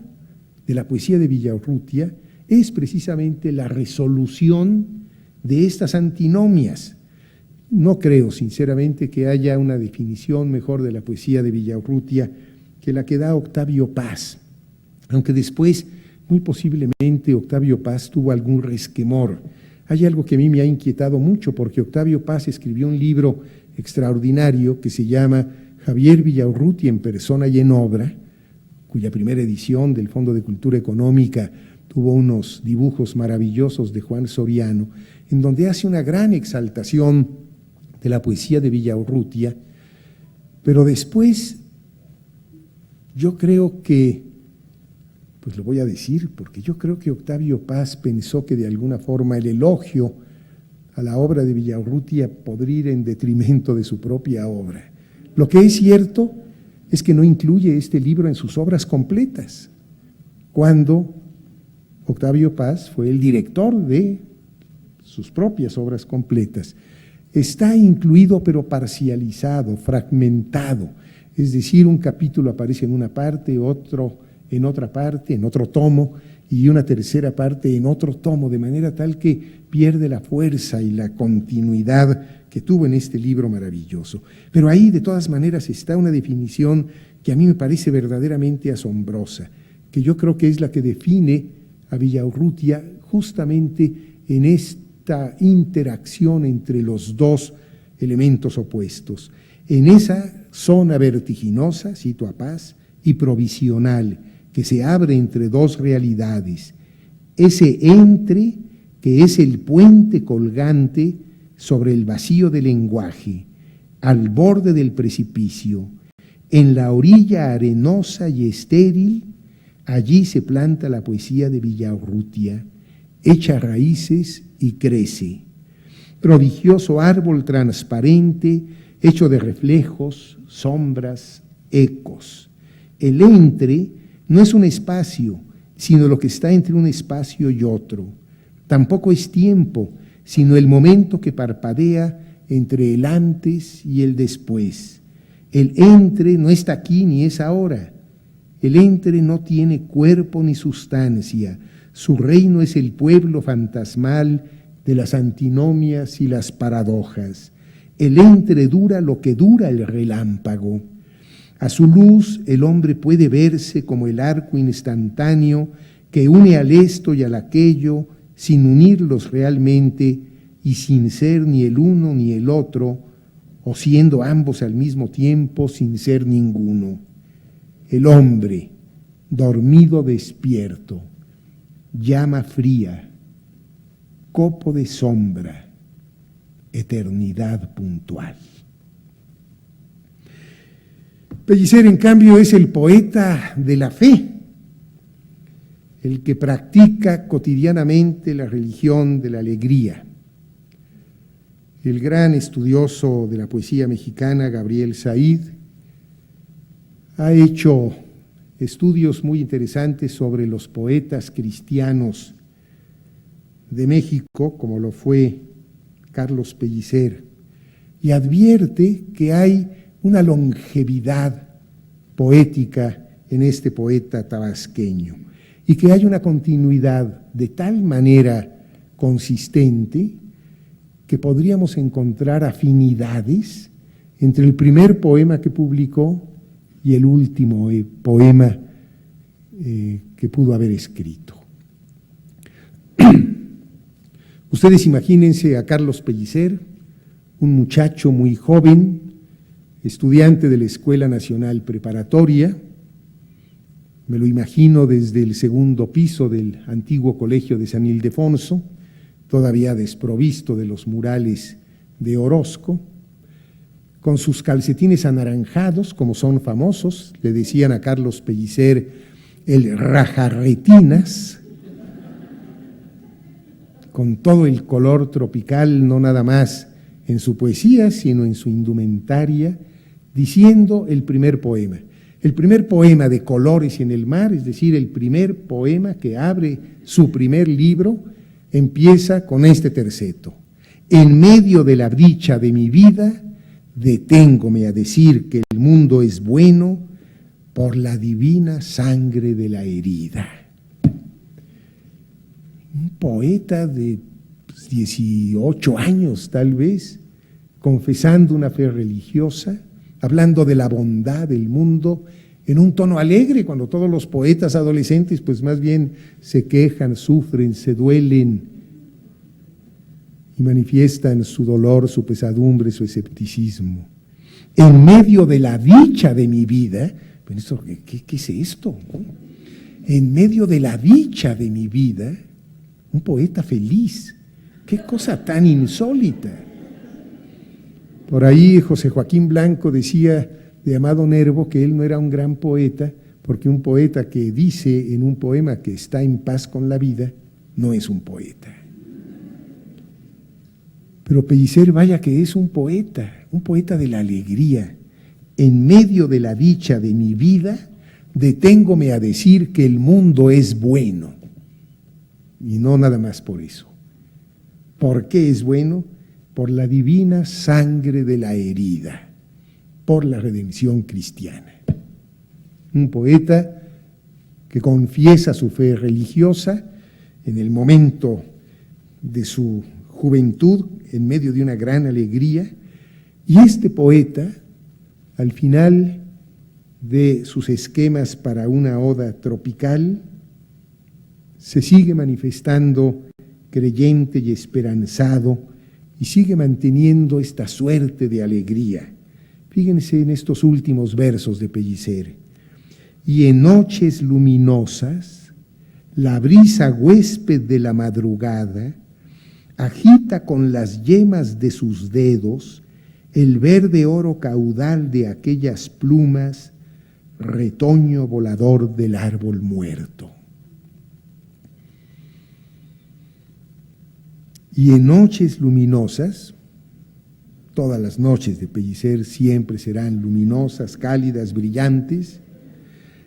de la poesía de Villaurrutia es precisamente la resolución de estas antinomias. No creo, sinceramente, que haya una definición mejor de la poesía de Villaurrutia que la que da Octavio Paz, aunque después, muy posiblemente, Octavio Paz tuvo algún resquemor. Hay algo que a mí me ha inquietado mucho, porque Octavio Paz escribió un libro extraordinario que se llama Javier Villaurrutia en persona y en obra, cuya primera edición del Fondo de Cultura Económica tuvo unos dibujos maravillosos de Juan Soriano, en donde hace una gran exaltación de la poesía de Villaurrutia, pero después yo creo que, pues lo voy a decir, porque yo creo que Octavio Paz pensó que de alguna forma el elogio a la obra de Villaurrutia podría ir en detrimento de su propia obra. Lo que es cierto es que no incluye este libro en sus obras completas, cuando Octavio Paz fue el director de sus propias obras completas. Está incluido pero parcializado, fragmentado, es decir, un capítulo aparece en una parte, otro en otra parte, en otro tomo, y una tercera parte en otro tomo, de manera tal que pierde la fuerza y la continuidad que tuvo en este libro maravilloso. Pero ahí, de todas maneras, está una definición que a mí me parece verdaderamente asombrosa, que yo creo que es la que define a Villaurrutia justamente en esta interacción entre los dos elementos opuestos. En esa zona vertiginosa, cito a Paz, y provisional, que se abre entre dos realidades, ese entre que es el puente colgante sobre el vacío del lenguaje, al borde del precipicio, en la orilla arenosa y estéril, allí se planta la poesía de Villaurrutia, echa raíces y crece. Prodigioso árbol transparente, hecho de reflejos, sombras, ecos. El entre no es un espacio, sino lo que está entre un espacio y otro. Tampoco es tiempo, sino el momento que parpadea entre el antes y el después. El entre no está aquí ni es ahora. El entre no tiene cuerpo ni sustancia. Su reino es el pueblo fantasmal de las antinomias y las paradojas. El entre dura lo que dura el relámpago. A su luz el hombre puede verse como el arco instantáneo que une al esto y al aquello sin unirlos realmente y sin ser ni el uno ni el otro, o siendo ambos al mismo tiempo sin ser ninguno. El hombre, dormido despierto, llama fría, copo de sombra, eternidad puntual. Pellicer, en cambio, es el poeta de la fe, el que practica cotidianamente la religión de la alegría. El gran estudioso de la poesía mexicana, Gabriel Said, ha hecho estudios muy interesantes sobre los poetas cristianos de México, como lo fue Carlos Pellicer, y advierte que hay una longevidad poética en este poeta tabasqueño, y que hay una continuidad de tal manera consistente que podríamos encontrar afinidades entre el primer poema que publicó y el último poema que pudo haber escrito. Ustedes imagínense a Carlos Pellicer, un muchacho muy joven, estudiante de la Escuela Nacional Preparatoria, Me lo imagino desde el segundo piso del antiguo colegio de San Ildefonso, todavía desprovisto de los murales de Orozco, con sus calcetines anaranjados, como son famosos, le decían a Carlos Pellicer el rajarretinas, con todo el color tropical, no nada más en su poesía, sino en su indumentaria, diciendo el primer poema de Colores en el mar, es decir, el primer poema que abre su primer libro, empieza con este terceto: en medio de la dicha de mi vida, deténgome a decir que el mundo es bueno por la divina sangre de la herida. Un poeta de 18 años tal vez, confesando una fe religiosa, hablando de la bondad del mundo en un tono alegre, cuando todos los poetas adolescentes pues más bien se quejan, sufren, se duelen y manifiestan su dolor, su pesadumbre, su escepticismo. En medio de la dicha de mi vida, ¿qué es esto? En medio de la dicha de mi vida, un poeta feliz. ¡Qué cosa tan insólita! Por ahí José Joaquín Blanco decía de Amado Nervo que él no era un gran poeta, porque un poeta que dice en un poema que está en paz con la vida, no es un poeta. Pero Pellicer, vaya que es un poeta de la alegría. En medio de la dicha de mi vida, deténgome a decir que el mundo es bueno. Y no nada más por eso. ¿Por qué es bueno? Por la divina sangre de la herida, por la redención cristiana. Un poeta que confiesa su fe religiosa en el momento de su juventud, en medio de una gran alegría, y este poeta, al final de sus esquemas para una oda tropical, se sigue manifestando creyente y esperanzado, y sigue manteniendo esta suerte de alegría. Fíjense en estos últimos versos de Pellicer. Y en noches luminosas, la brisa huésped de la madrugada agita con las yemas de sus dedos el verde oro caudal de aquellas plumas, retoño volador del árbol muerto. Y en noches luminosas, todas las noches de Pellicer siempre serán luminosas, cálidas, brillantes,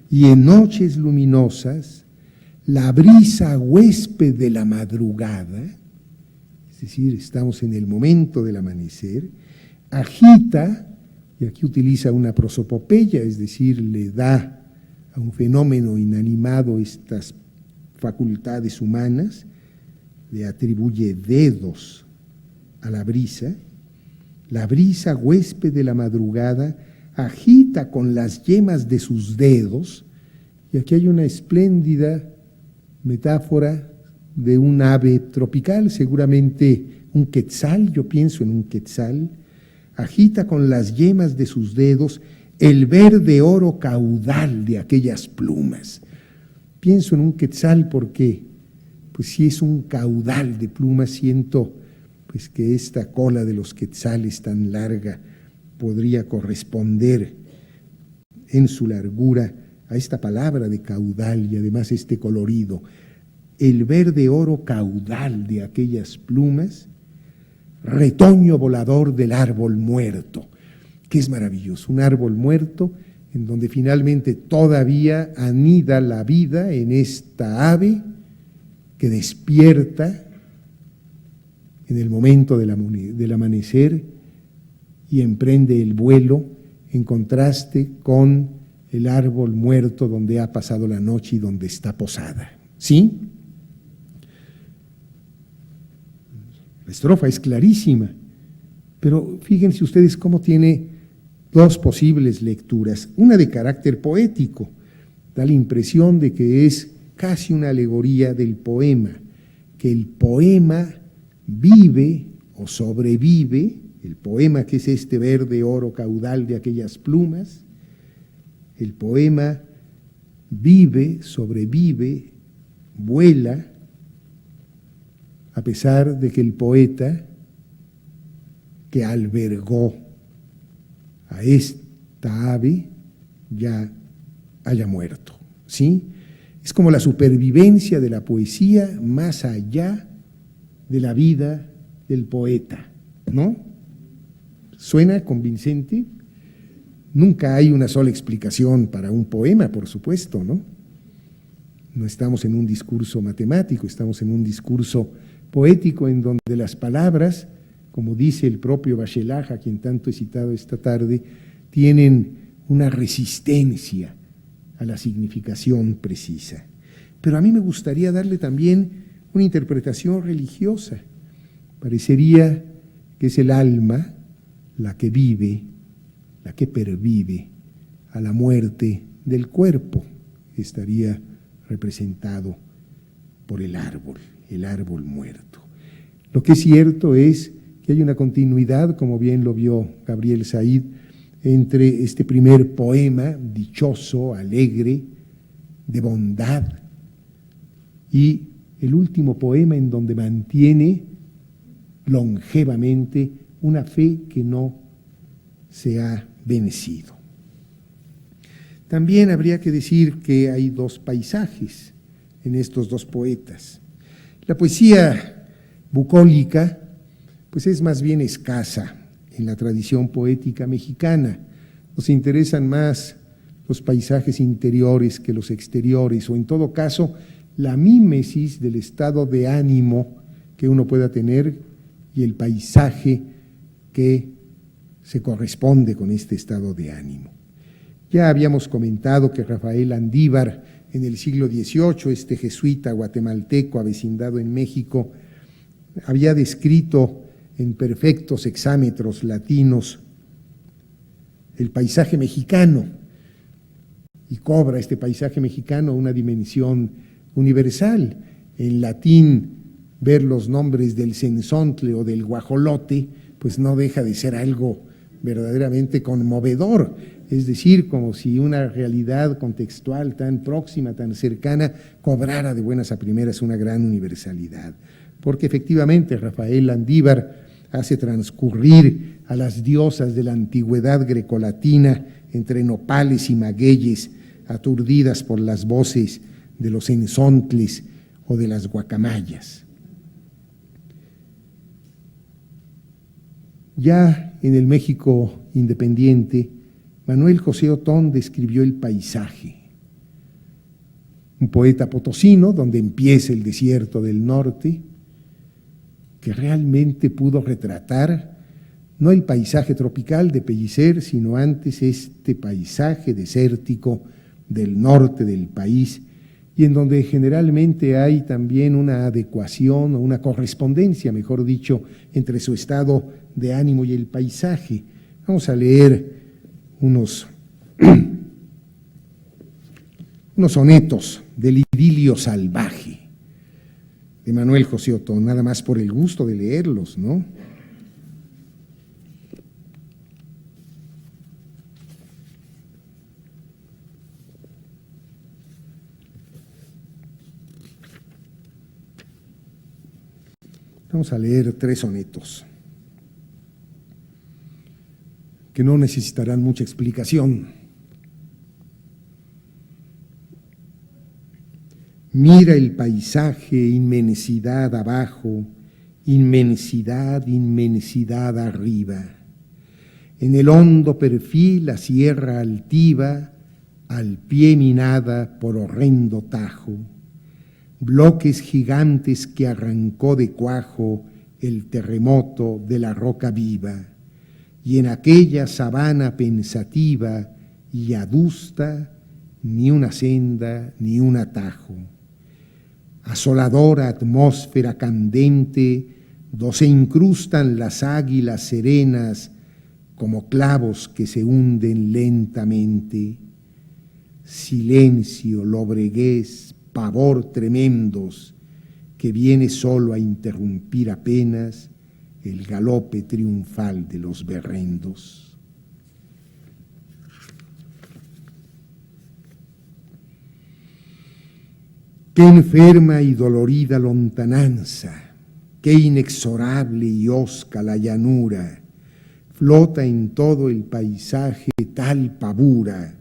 y en noches luminosas, la brisa huésped de la madrugada, es decir, estamos en el momento del amanecer, agita, y aquí utiliza una prosopopeya, es decir, le da a un fenómeno inanimado estas facultades humanas, le atribuye dedos a la brisa huésped de la madrugada agita con las yemas de sus dedos, y aquí hay una espléndida metáfora de un ave tropical, seguramente un quetzal, yo pienso en un quetzal, agita con las yemas de sus dedos el verde oro caudal de aquellas plumas. Pienso en un quetzal porque pues si es un caudal de plumas, siento pues que esta cola de los quetzales tan larga podría corresponder en su largura a esta palabra de caudal y además este colorido. El verde oro caudal de aquellas plumas, retoño volador del árbol muerto, que es maravilloso, un árbol muerto en donde finalmente todavía anida la vida en esta ave que despierta en el momento del amanecer y emprende el vuelo en contraste con el árbol muerto donde ha pasado la noche y donde está posada. ¿Sí? La estrofa es clarísima, pero fíjense ustedes cómo tiene dos posibles lecturas, una de carácter poético, da la impresión de que es casi una alegoría del poema, que el poema vive o sobrevive, el poema que es este verde oro caudal de aquellas plumas, el poema vive, sobrevive, vuela, a pesar de que el poeta que albergó a esta ave ya haya muerto, ¿sí? Es como la supervivencia de la poesía más allá de la vida del poeta, ¿no? ¿Suena convincente? Nunca hay una sola explicación para un poema, por supuesto, ¿no? No estamos en un discurso matemático, estamos en un discurso poético en donde las palabras, como dice el propio Bachelard, a quien tanto he citado esta tarde, tienen una resistencia a la significación precisa. Pero a mí me gustaría darle también una interpretación religiosa. Parecería que es el alma la que vive, la que pervive a la muerte del cuerpo, que estaría representado por el árbol muerto. Lo que es cierto es que hay una continuidad, como bien lo vio Gabriel Said, entre este primer poema dichoso, alegre, de bondad, y el último poema en donde mantiene longevamente una fe que no se ha vencido. También habría que decir que hay dos paisajes en estos dos poetas. La poesía bucólica, pues es más bien escasa en la tradición poética mexicana. Nos interesan más los paisajes interiores que los exteriores, o en todo caso, la mímesis del estado de ánimo que uno pueda tener y el paisaje que se corresponde con este estado de ánimo. Ya habíamos comentado que Rafael Andívar, en el siglo XVIII, este jesuita guatemalteco avecindado en México, había descrito en perfectos hexámetros latinos el paisaje mexicano, y cobra este paisaje mexicano una dimensión universal. En latín, ver los nombres del cenzontle o del guajolote, pues no deja de ser algo verdaderamente conmovedor, es decir, como si una realidad contextual tan próxima, tan cercana, cobrara de buenas a primeras una gran universalidad. Porque efectivamente Rafael Andívar hace transcurrir a las diosas de la antigüedad grecolatina entre nopales y magueyes, aturdidas por las voces de los enzontles o de las guacamayas. Ya en el México independiente, Manuel José Otón describió el paisaje. Un poeta potosino, donde empieza el desierto del norte, que realmente pudo retratar no el paisaje tropical de Pellicer, sino antes este paisaje desértico del norte del país, y en donde generalmente hay también una adecuación o una correspondencia, mejor dicho, entre su estado de ánimo y el paisaje. Vamos a leer unos sonetos del idilio salvaje de Manuel José Otón, nada más por el gusto de leerlos, ¿no? Vamos a leer 3 sonetos que no necesitarán mucha explicación. Mira el paisaje, inmensidad abajo, inmensidad, inmensidad arriba. En el hondo perfil la sierra altiva, al pie minada por horrendo tajo. Bloques gigantes que arrancó de cuajo el terremoto de la roca viva, y en aquella sabana pensativa y adusta ni una senda ni un atajo. Asoladora atmósfera candente, do se incrustan las águilas serenas como clavos que se hunden lentamente. Silencio, lobreguez, pavor tremendos, que viene solo a interrumpir apenas el galope triunfal de los berrendos. Qué enferma y dolorida lontananza, qué inexorable y hosca la llanura, flota en todo el paisaje tal pavura,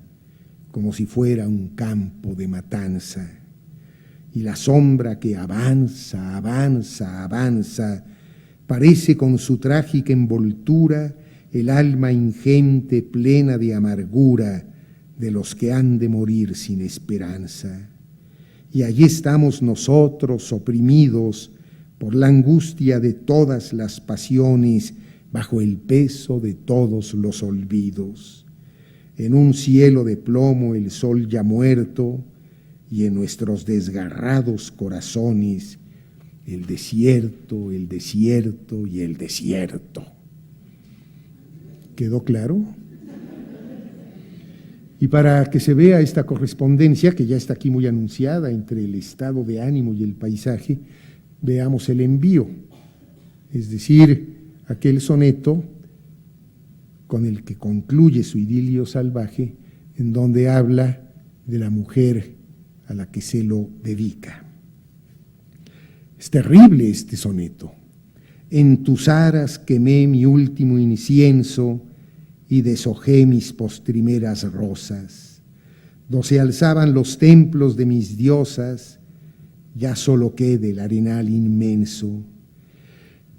como si fuera un campo de matanza. Y la sombra que avanza, avanza, avanza, parece con su trágica envoltura el alma ingente plena de amargura de los que han de morir sin esperanza. Y allí estamos nosotros oprimidos por la angustia de todas las pasiones, bajo el peso de todos los olvidos. En un cielo de plomo el sol ya muerto, y en nuestros desgarrados corazones el desierto y el desierto. ¿Quedó claro? Y para que se vea esta correspondencia, que ya está aquí muy anunciada, entre el estado de ánimo y el paisaje, veamos el envío, es decir, aquel soneto con el que concluye su idilio salvaje, en donde habla de la mujer a la que se lo dedica. Es terrible este soneto. En tus aras quemé mi último incienso y deshojé mis postrimeras rosas. Do se alzaban los templos de mis diosas, ya solo queda el arenal inmenso.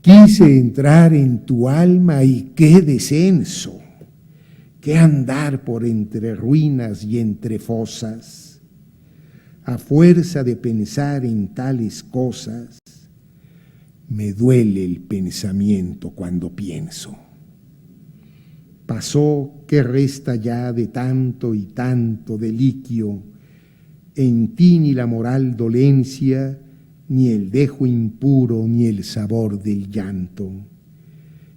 Quise entrar en tu alma y qué descenso, qué andar por entre ruinas y entre fosas. A fuerza de pensar en tales cosas, me duele el pensamiento cuando pienso. Pasó que resta ya de tanto y tanto deliquio, en ti ni la moral dolencia, ni el dejo impuro, ni el sabor del llanto.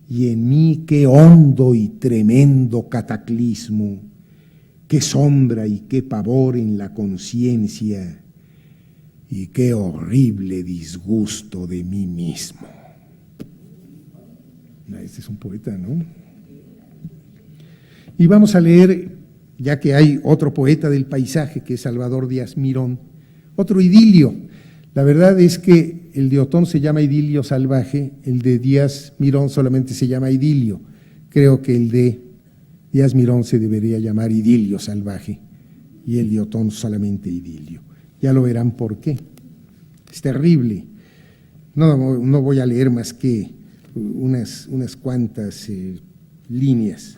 Y en mí qué hondo y tremendo cataclismo, qué sombra y qué pavor en la conciencia, y qué horrible disgusto de mí mismo. Este es un poeta, ¿no? Y vamos a leer, ya que hay otro poeta del paisaje, que es Salvador Díaz Mirón, otro idilio. La verdad es que el de Otón se llama idilio salvaje, el de Díaz Mirón solamente se llama idilio. Creo que el de Díaz Mirón se debería llamar idilio salvaje y el de Otón solamente idilio. Ya lo verán por qué. Es terrible. No voy a leer más que unas cuantas líneas,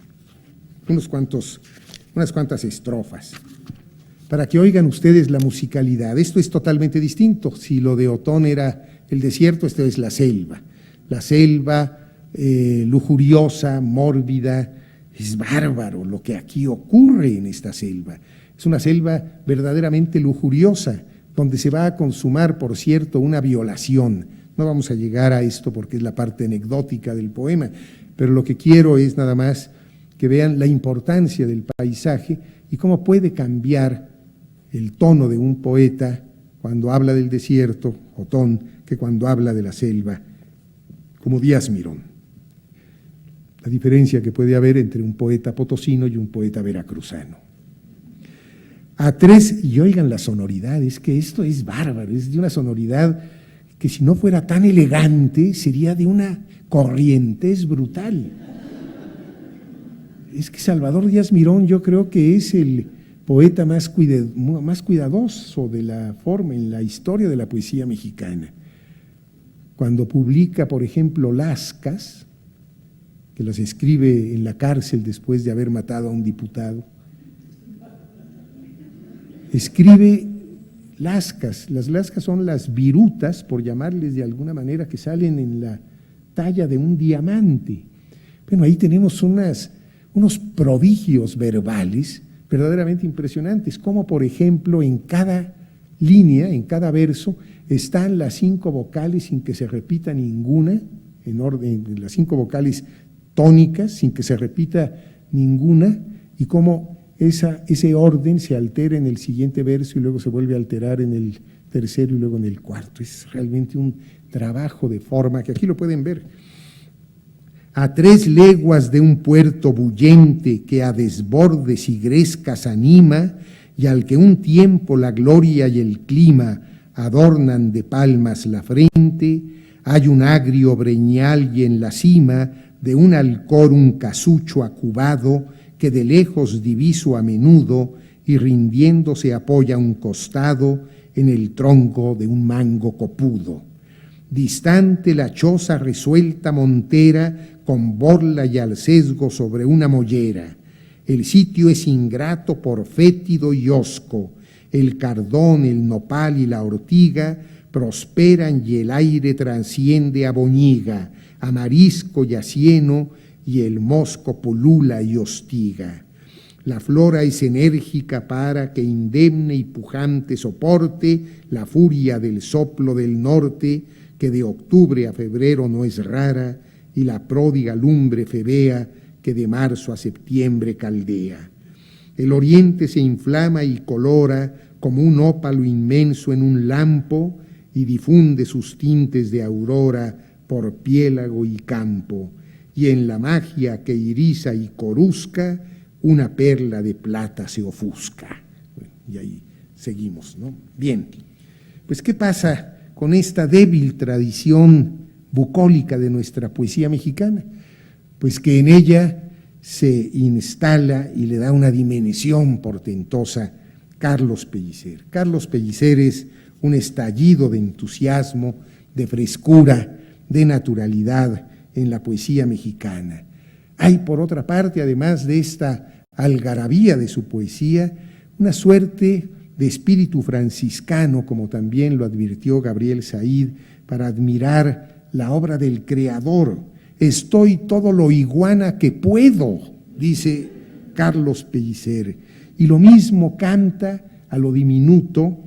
unas cuantas estrofas, para que oigan ustedes la musicalidad. Esto es totalmente distinto. Si lo de Otón era el desierto, esto es la selva. La selva lujuriosa, mórbida. Es bárbaro lo que aquí ocurre en esta selva. Es una selva verdaderamente lujuriosa, donde se va a consumar, por cierto, una violación. No vamos a llegar a esto porque es la parte anecdótica del poema, pero lo que quiero es nada más que vean la importancia del paisaje y cómo puede cambiar el tono de un poeta cuando habla del desierto, Otón, que cuando habla de la selva, como Díaz Mirón. La diferencia que puede haber entre un poeta potosino y un poeta veracruzano. A tres, y oigan la sonoridad, es que esto es bárbaro, es de una sonoridad que si no fuera tan elegante, sería de una corrientez brutal. Es que Salvador Díaz Mirón yo creo que es el poeta más cuidadoso de la forma en la historia de la poesía mexicana. Cuando publica, por ejemplo, Lascas, que las escribe en la cárcel después de haber matado a un diputado, escribe lascas. Las lascas son las virutas, por llamarles de alguna manera, que salen en la talla de un diamante. Bueno, ahí tenemos unos prodigios verbales verdaderamente impresionantes, como por ejemplo en cada línea, en cada verso, están las 5 vocales sin que se repita ninguna, en orden, las 5 vocales tónicas sin que se repita ninguna, y cómo ese orden se altera en el siguiente verso y luego se vuelve a alterar en el tercero y luego en el cuarto. Es realmente un trabajo de forma que aquí lo pueden ver. A 3 leguas de un puerto bullente que a desbordes y grescas anima, y al que un tiempo la gloria y el clima adornan de palmas la frente, hay un agrio breñal y en la cima de un alcor un casucho acubado que de lejos diviso a menudo y rindiéndose apoya un costado en el tronco de un mango copudo. Distante la choza resuelta montera con borla y al sesgo sobre una mollera. El sitio es ingrato por fétido y hosco. El cardón, el nopal y la ortiga prosperan y el aire transciende a boñiga, a marisco y a cieno y el mosco pulula y hostiga. La flora es enérgica para que indemne y pujante soporte la furia del soplo del norte, que de octubre a febrero no es rara, y la pródiga lumbre febea que de marzo a septiembre caldea. El oriente se inflama y colora como un ópalo inmenso en un lampo y difunde sus tintes de aurora por piélago y campo, y en la magia que iriza y corusca, una perla de plata se ofusca. Y ahí seguimos, ¿no? Bien, pues ¿qué pasa con esta débil tradición bucólica de nuestra poesía mexicana? Pues que en ella se instala y le da una dimensión portentosa Carlos Pellicer. Carlos Pellicer es un estallido de entusiasmo, de frescura, de naturalidad en la poesía mexicana. Hay, por otra parte, además de esta algarabía de su poesía, una suerte de espíritu franciscano, como también lo advirtió Gabriel Said, para admirar la obra del Creador. Estoy todo lo iguana que puedo, dice Carlos Pellicer, y lo mismo canta a lo diminuto,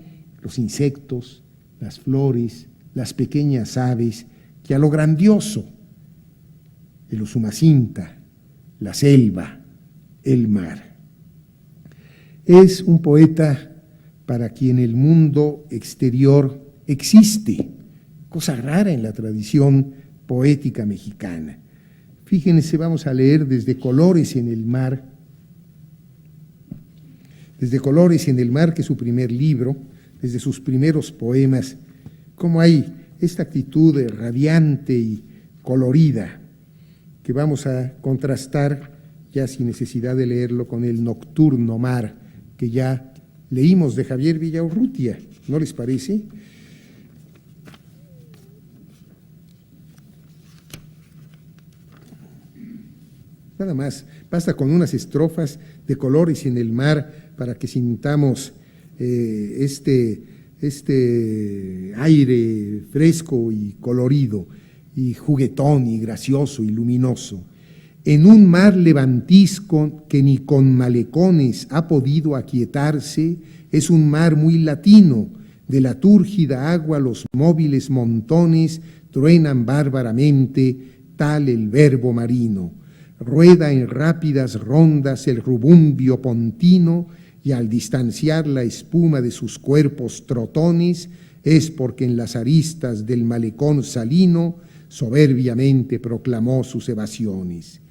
los insectos, las flores, las pequeñas aves, que a lo grandioso, el Usumacinta, la selva, el mar. Es un poeta para quien el mundo exterior existe, cosa rara en la tradición poética mexicana. Fíjense, vamos a leer desde Colores en el mar, desde Colores en el mar, que es su primer libro, desde sus primeros poemas, cómo hay esta actitud radiante y colorida que vamos a contrastar ya sin necesidad de leerlo con el Nocturno Mar, que ya leímos de Javier Villaurrutia, ¿no les parece? Nada más, basta con unas estrofas de Colores en el mar para que sintamos este aire fresco y colorido, y juguetón y gracioso y luminoso. En un mar levantisco que ni con malecones ha podido aquietarse, es un mar muy latino, de la túrgida agua los móviles montones truenan bárbaramente, tal el verbo marino. Rueda en rápidas rondas el rubumbio pontino, y al distanciar la espuma de sus cuerpos trotones, es porque en las aristas del malecón salino soberbiamente proclamó sus evasiones.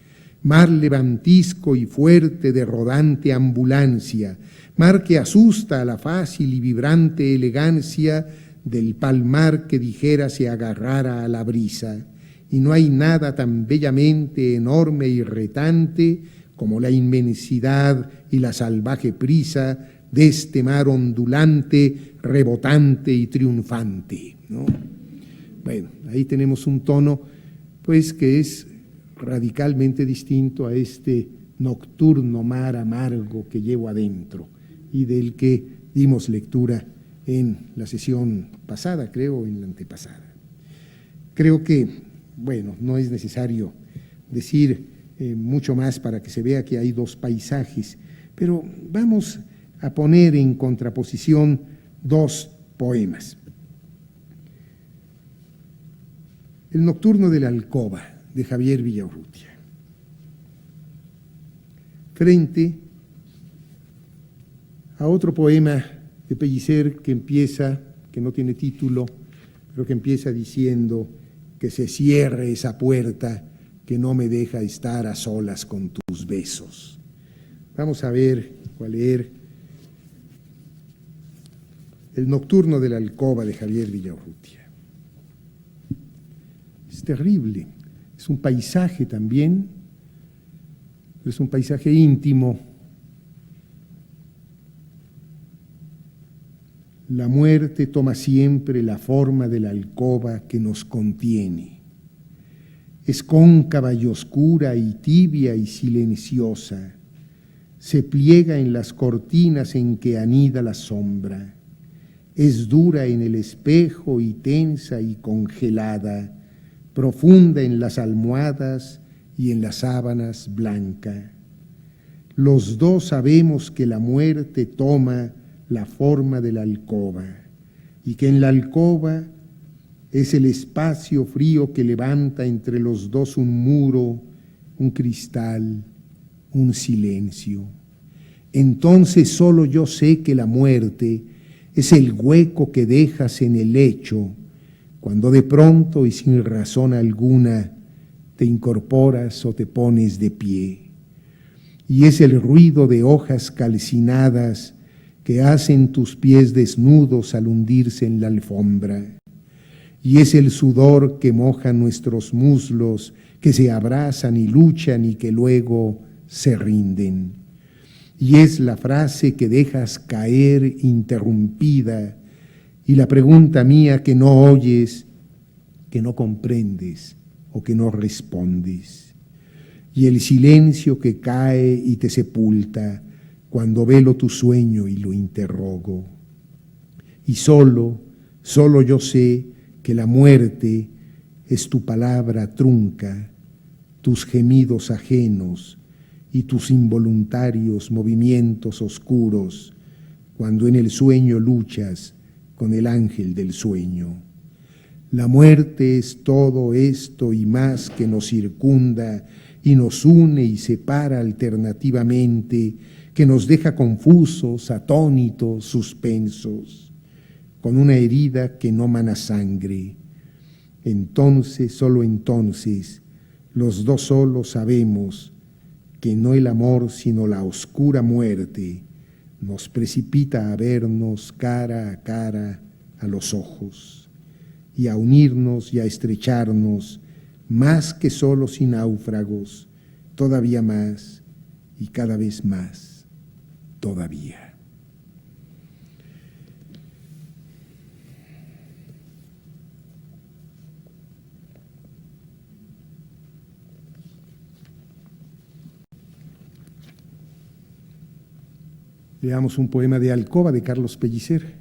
Mar levantisco y fuerte de rodante ambulancia, mar que asusta a la fácil y vibrante elegancia del palmar que dijera se agarrara a la brisa, y no hay nada tan bellamente enorme y retante como la inmensidad y la salvaje prisa de este mar ondulante, rebotante y triunfante, ¿no? Bueno, ahí tenemos un tono, pues, que es radicalmente distinto a este nocturno mar amargo que llevo adentro y del que dimos lectura en la sesión pasada, creo, en la antepasada. Creo que, bueno, no es necesario decir mucho más para que se vea que hay dos paisajes, pero vamos a poner en contraposición dos poemas. El Nocturno de la Alcoba, de Javier Villaurrutia, frente a otro poema de Pellicer que empieza, que no tiene título, pero que empieza diciendo que se cierre esa puerta que no me deja estar a solas con tus besos. Vamos a ver o a leer El nocturno de la alcoba de Javier Villaurrutia. Es terrible, es un paisaje también, es un paisaje íntimo. La muerte toma siempre la forma de la alcoba que nos contiene. Es cóncava y oscura y tibia y silenciosa. Se pliega en las cortinas en que anida la sombra. Es dura en el espejo y tensa y congelada, profunda en las almohadas y en las sábanas blanca. Los dos sabemos que la muerte toma la forma de la alcoba y que en la alcoba es el espacio frío que levanta entre los dos un muro, un cristal, un silencio. Entonces solo yo sé que la muerte es el hueco que dejas en el lecho cuando de pronto y sin razón alguna te incorporas o te pones de pie. Y es el ruido de hojas calcinadas que hacen tus pies desnudos al hundirse en la alfombra. Y es el sudor que moja nuestros muslos, que se abrazan y luchan y que luego se rinden. Y es la frase que dejas caer interrumpida y la pregunta mía que no oyes, que no comprendes o que no respondes. Y el silencio que cae y te sepulta cuando velo tu sueño y lo interrogo. Y solo yo sé que la muerte es tu palabra trunca, tus gemidos ajenos y tus involuntarios movimientos oscuros cuando en el sueño luchas con el ángel del sueño. La muerte es todo esto y más que nos circunda y nos une y separa alternativamente, que nos deja confusos, atónitos, suspensos, con una herida que no mana sangre. Entonces, solo entonces, los dos solos sabemos que no el amor, sino la oscura muerte nos precipita a vernos cara a cara a los ojos y a unirnos y a estrecharnos más que solos y náufragos, todavía más y cada vez más. Todavía. Leamos un poema de Alcoba de Carlos Pellicer.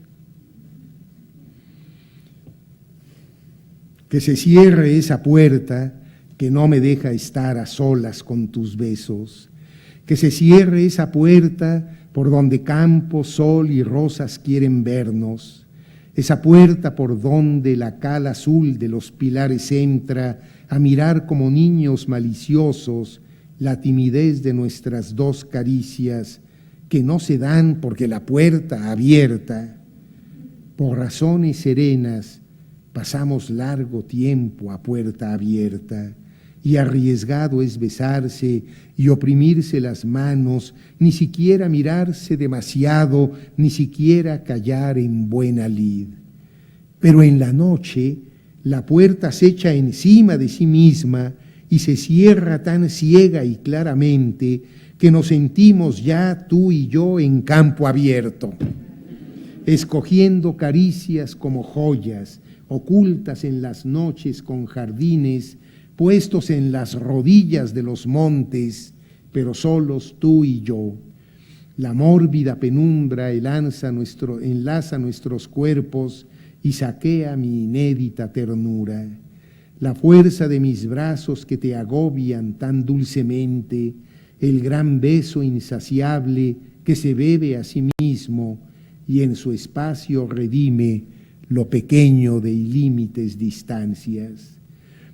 Que se cierre esa puerta que no me deja estar a solas con tus besos. Que se cierre esa puerta por donde campo, sol y rosas quieren vernos, esa puerta por donde la cal azul de los pilares entra a mirar como niños maliciosos la timidez de nuestras dos caricias que no se dan porque la puerta abierta. Por razones serenas pasamos largo tiempo a puerta abierta y arriesgado es besarse y oprimirse las manos, ni siquiera mirarse demasiado, ni siquiera callar en buena lid. Pero en la noche la puerta se echa encima de sí misma y se cierra tan ciega y claramente que nos sentimos ya tú y yo en campo abierto, escogiendo caricias como joyas, ocultas en las noches con jardines, puestos en las rodillas de los montes, pero solos tú y yo. La mórbida penumbra enlaza nuestros cuerpos y saquea mi inédita ternura. La fuerza de mis brazos que te agobian tan dulcemente, el gran beso insaciable que se bebe a sí mismo y en su espacio redime lo pequeño de ilímites distancias.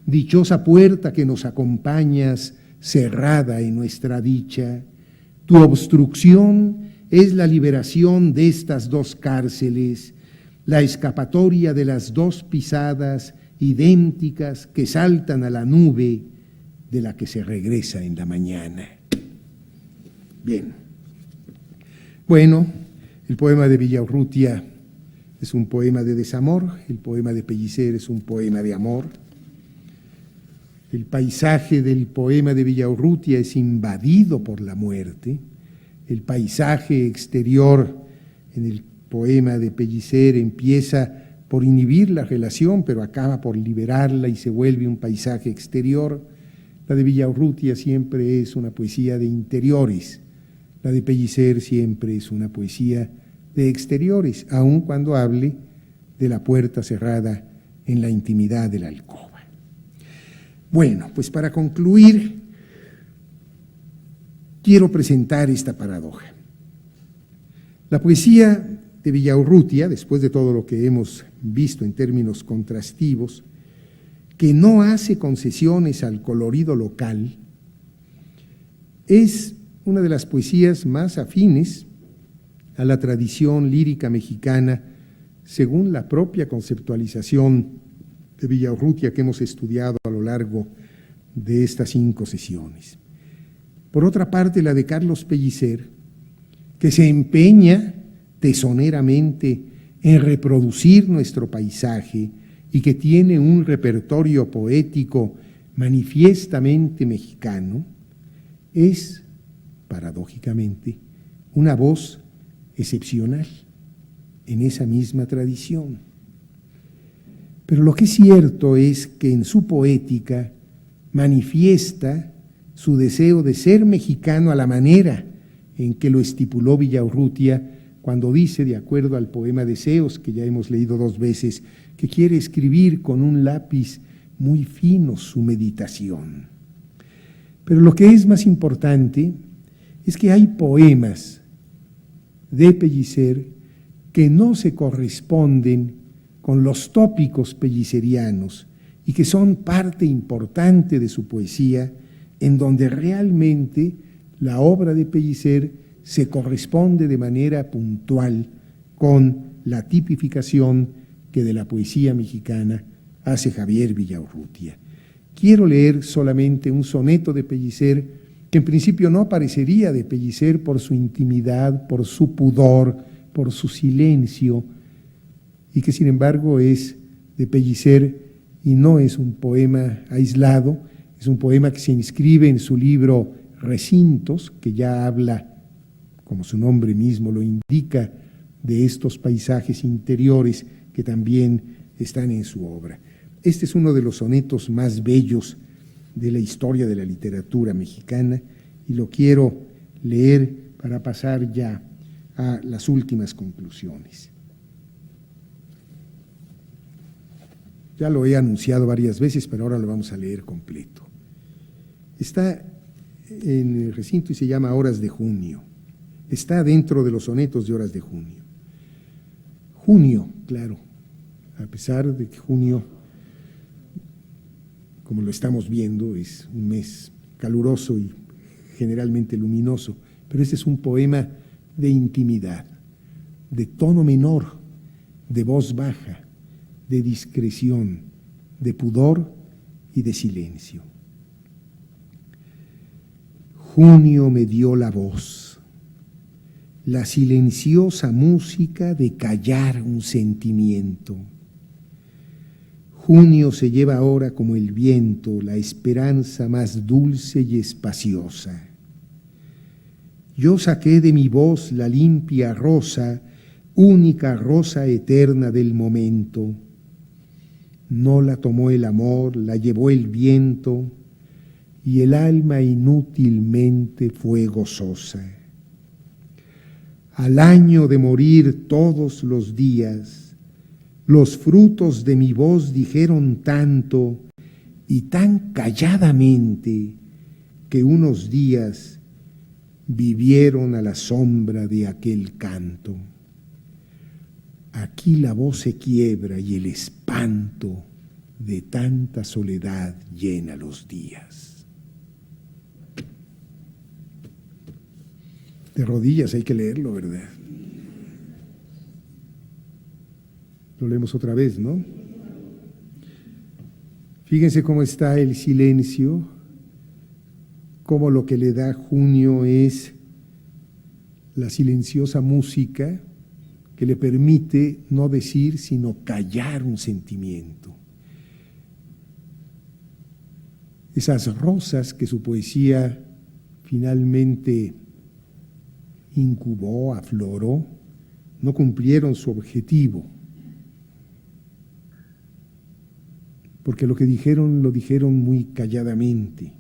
Dichosa puerta que nos acompañas, cerrada en nuestra dicha, tu obstrucción es la liberación de estas dos cárceles, la escapatoria de las dos pisadas idénticas que saltan a la nube de la que se regresa en la mañana. Bien. Bueno, el poema de Villaurrutia es un poema de desamor, el poema de Pellicer es un poema de amor. El paisaje del poema de Villaurrutia es invadido por la muerte. El paisaje exterior en el poema de Pellicer empieza por inhibir la relación, pero acaba por liberarla y se vuelve un paisaje exterior. La de Villaurrutia siempre es una poesía de interiores, la de Pellicer siempre es una poesía de exteriores, aun cuando hable de la puerta cerrada en la intimidad de la alcoba. Bueno, pues para concluir, quiero presentar esta paradoja. La poesía de Villaurrutia, después de todo lo que hemos visto en términos contrastivos, que no hace concesiones al colorido local, es una de las poesías más afines a la tradición lírica mexicana, según la propia conceptualización de Villaurrutia que hemos estudiado a lo largo de estas 5 sesiones. Por otra parte, la de Carlos Pellicer, que se empeña tesoneramente en reproducir nuestro paisaje y que tiene un repertorio poético manifiestamente mexicano, es, paradójicamente, una voz excepcional en esa misma tradición. Pero lo que es cierto es que en su poética manifiesta su deseo de ser mexicano a la manera en que lo estipuló Villaurrutia cuando dice, de acuerdo al poema Deseos, que ya hemos leído 2 veces, que quiere escribir con un lápiz muy fino su meditación. Pero lo que es más importante es que hay poemas de Pellicer que no se corresponden con los tópicos pellicerianos y que son parte importante de su poesía, en donde realmente la obra de Pellicer se corresponde de manera puntual con la tipificación que de la poesía mexicana hace Javier Villaurrutia. Quiero leer solamente un soneto de Pellicer que en principio no parecería de Pellicer por su intimidad, por su pudor, por su silencio, y que sin embargo es de Pellicer y no es un poema aislado, es un poema que se inscribe en su libro Recintos, que ya habla, como su nombre mismo lo indica, de estos paisajes interiores que también están en su obra. Este es uno de los sonetos más bellos de la historia de la literatura mexicana y lo quiero leer para pasar ya a las últimas conclusiones. Ya lo he anunciado varias veces, pero ahora lo vamos a leer completo. Está en el recinto y se llama Horas de Junio. Está dentro de los sonetos de Horas de Junio. Junio, claro, a pesar de que junio, como lo estamos viendo, es un mes caluroso y generalmente luminoso, pero este es un poema de intimidad, de tono menor, de voz baja, de discreción, de pudor y de silencio. Junio me dio la voz, la silenciosa música de callar un sentimiento. Junio se lleva ahora como el viento la esperanza más dulce y espaciosa. Yo saqué de mi voz la limpia rosa, única rosa eterna del momento. No la tomó el amor, la llevó el viento, y el alma inútilmente fue gozosa. Al año de morir todos los días, los frutos de mi voz dijeron tanto y tan calladamente que unos días vivieron a la sombra de aquel canto. Aquí la voz se quiebra y el espanto de tanta soledad llena los días. De rodillas hay que leerlo, ¿verdad? Lo leemos otra vez, ¿no? Fíjense cómo está el silencio, cómo lo que le da junio es la silenciosa música que le permite no decir, sino callar un sentimiento. Esas rosas que su poesía finalmente incubó, afloró, no cumplieron su objetivo, porque lo que dijeron lo dijeron muy calladamente.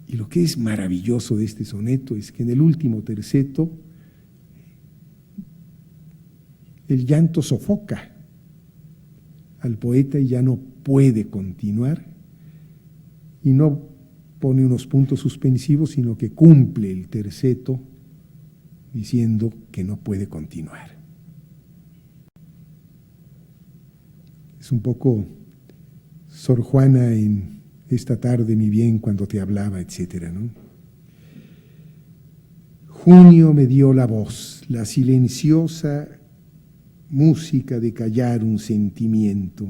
Y lo que es maravilloso de este soneto es que en el último terceto el llanto sofoca al poeta y ya no puede continuar, y no pone unos puntos suspensivos, sino que cumple el terceto diciendo que no puede continuar. Es un poco Sor Juana en esta tarde, mi bien, cuando te hablaba, etcétera, ¿no? Junio me dio la voz, la silenciosa música de callar un sentimiento.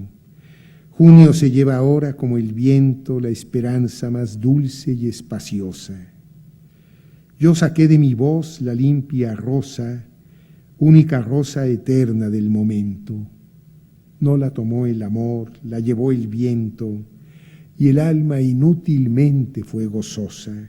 Junio se lleva ahora como el viento la esperanza más dulce y espaciosa. Yo saqué de mi voz la limpia rosa, única rosa eterna del momento. No la tomó el amor, la llevó el viento, y el alma inútilmente fue gozosa.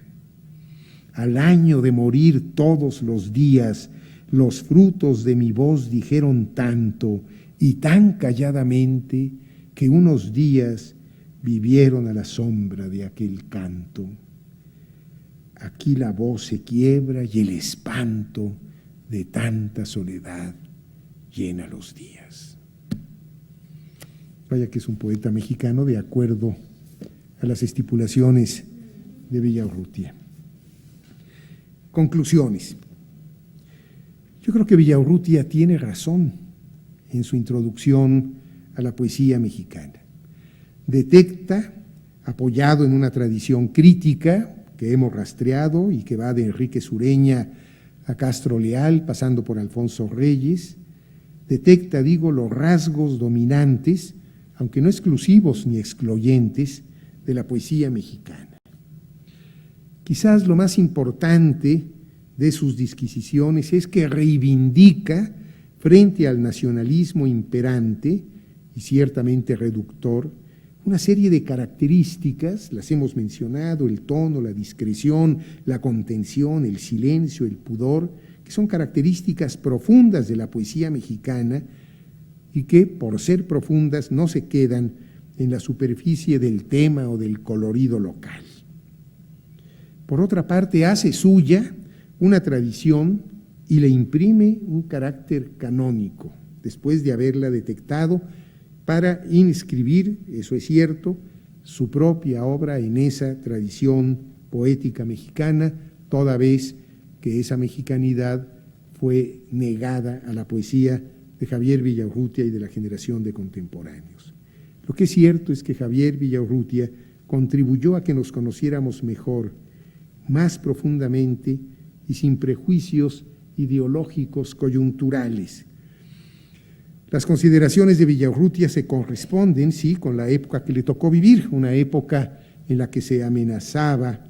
Al año de morir todos los días, los frutos de mi voz dijeron tanto y tan calladamente que unos días vivieron a la sombra de aquel canto. Aquí la voz se quiebra y el espanto de tanta soledad llena los días. Vaya que es un poeta mexicano de acuerdo a las estipulaciones de Villaurrutia. Conclusiones. Yo creo que Villaurrutia tiene razón en su introducción a la poesía mexicana. Detecta, apoyado en una tradición crítica que hemos rastreado y que va de Enrique Sureña a Castro Leal, pasando por Alfonso Reyes, detecta, digo, los rasgos dominantes, aunque no exclusivos ni excluyentes, de la poesía mexicana. Quizás lo más importante de sus disquisiciones es que reivindica, frente al nacionalismo imperante y ciertamente reductor, una serie de características, las hemos mencionado, el tono, la discreción, la contención, el silencio, el pudor, que son características profundas de la poesía mexicana y que, por ser profundas, no se quedan en la superficie del tema o del colorido local. Por otra parte, hace suya una tradición y le imprime un carácter canónico, después de haberla detectado, para inscribir, eso es cierto, su propia obra en esa tradición poética mexicana, toda vez que esa mexicanidad fue negada a la poesía de Javier Villaurrutia y de la generación de contemporáneos. Lo que es cierto es que Javier Villaurrutia contribuyó a que nos conociéramos mejor, más profundamente y sin prejuicios ideológicos coyunturales. Las consideraciones de Villaurrutia se corresponden, sí, con la época que le tocó vivir, una época en la que se amenazaba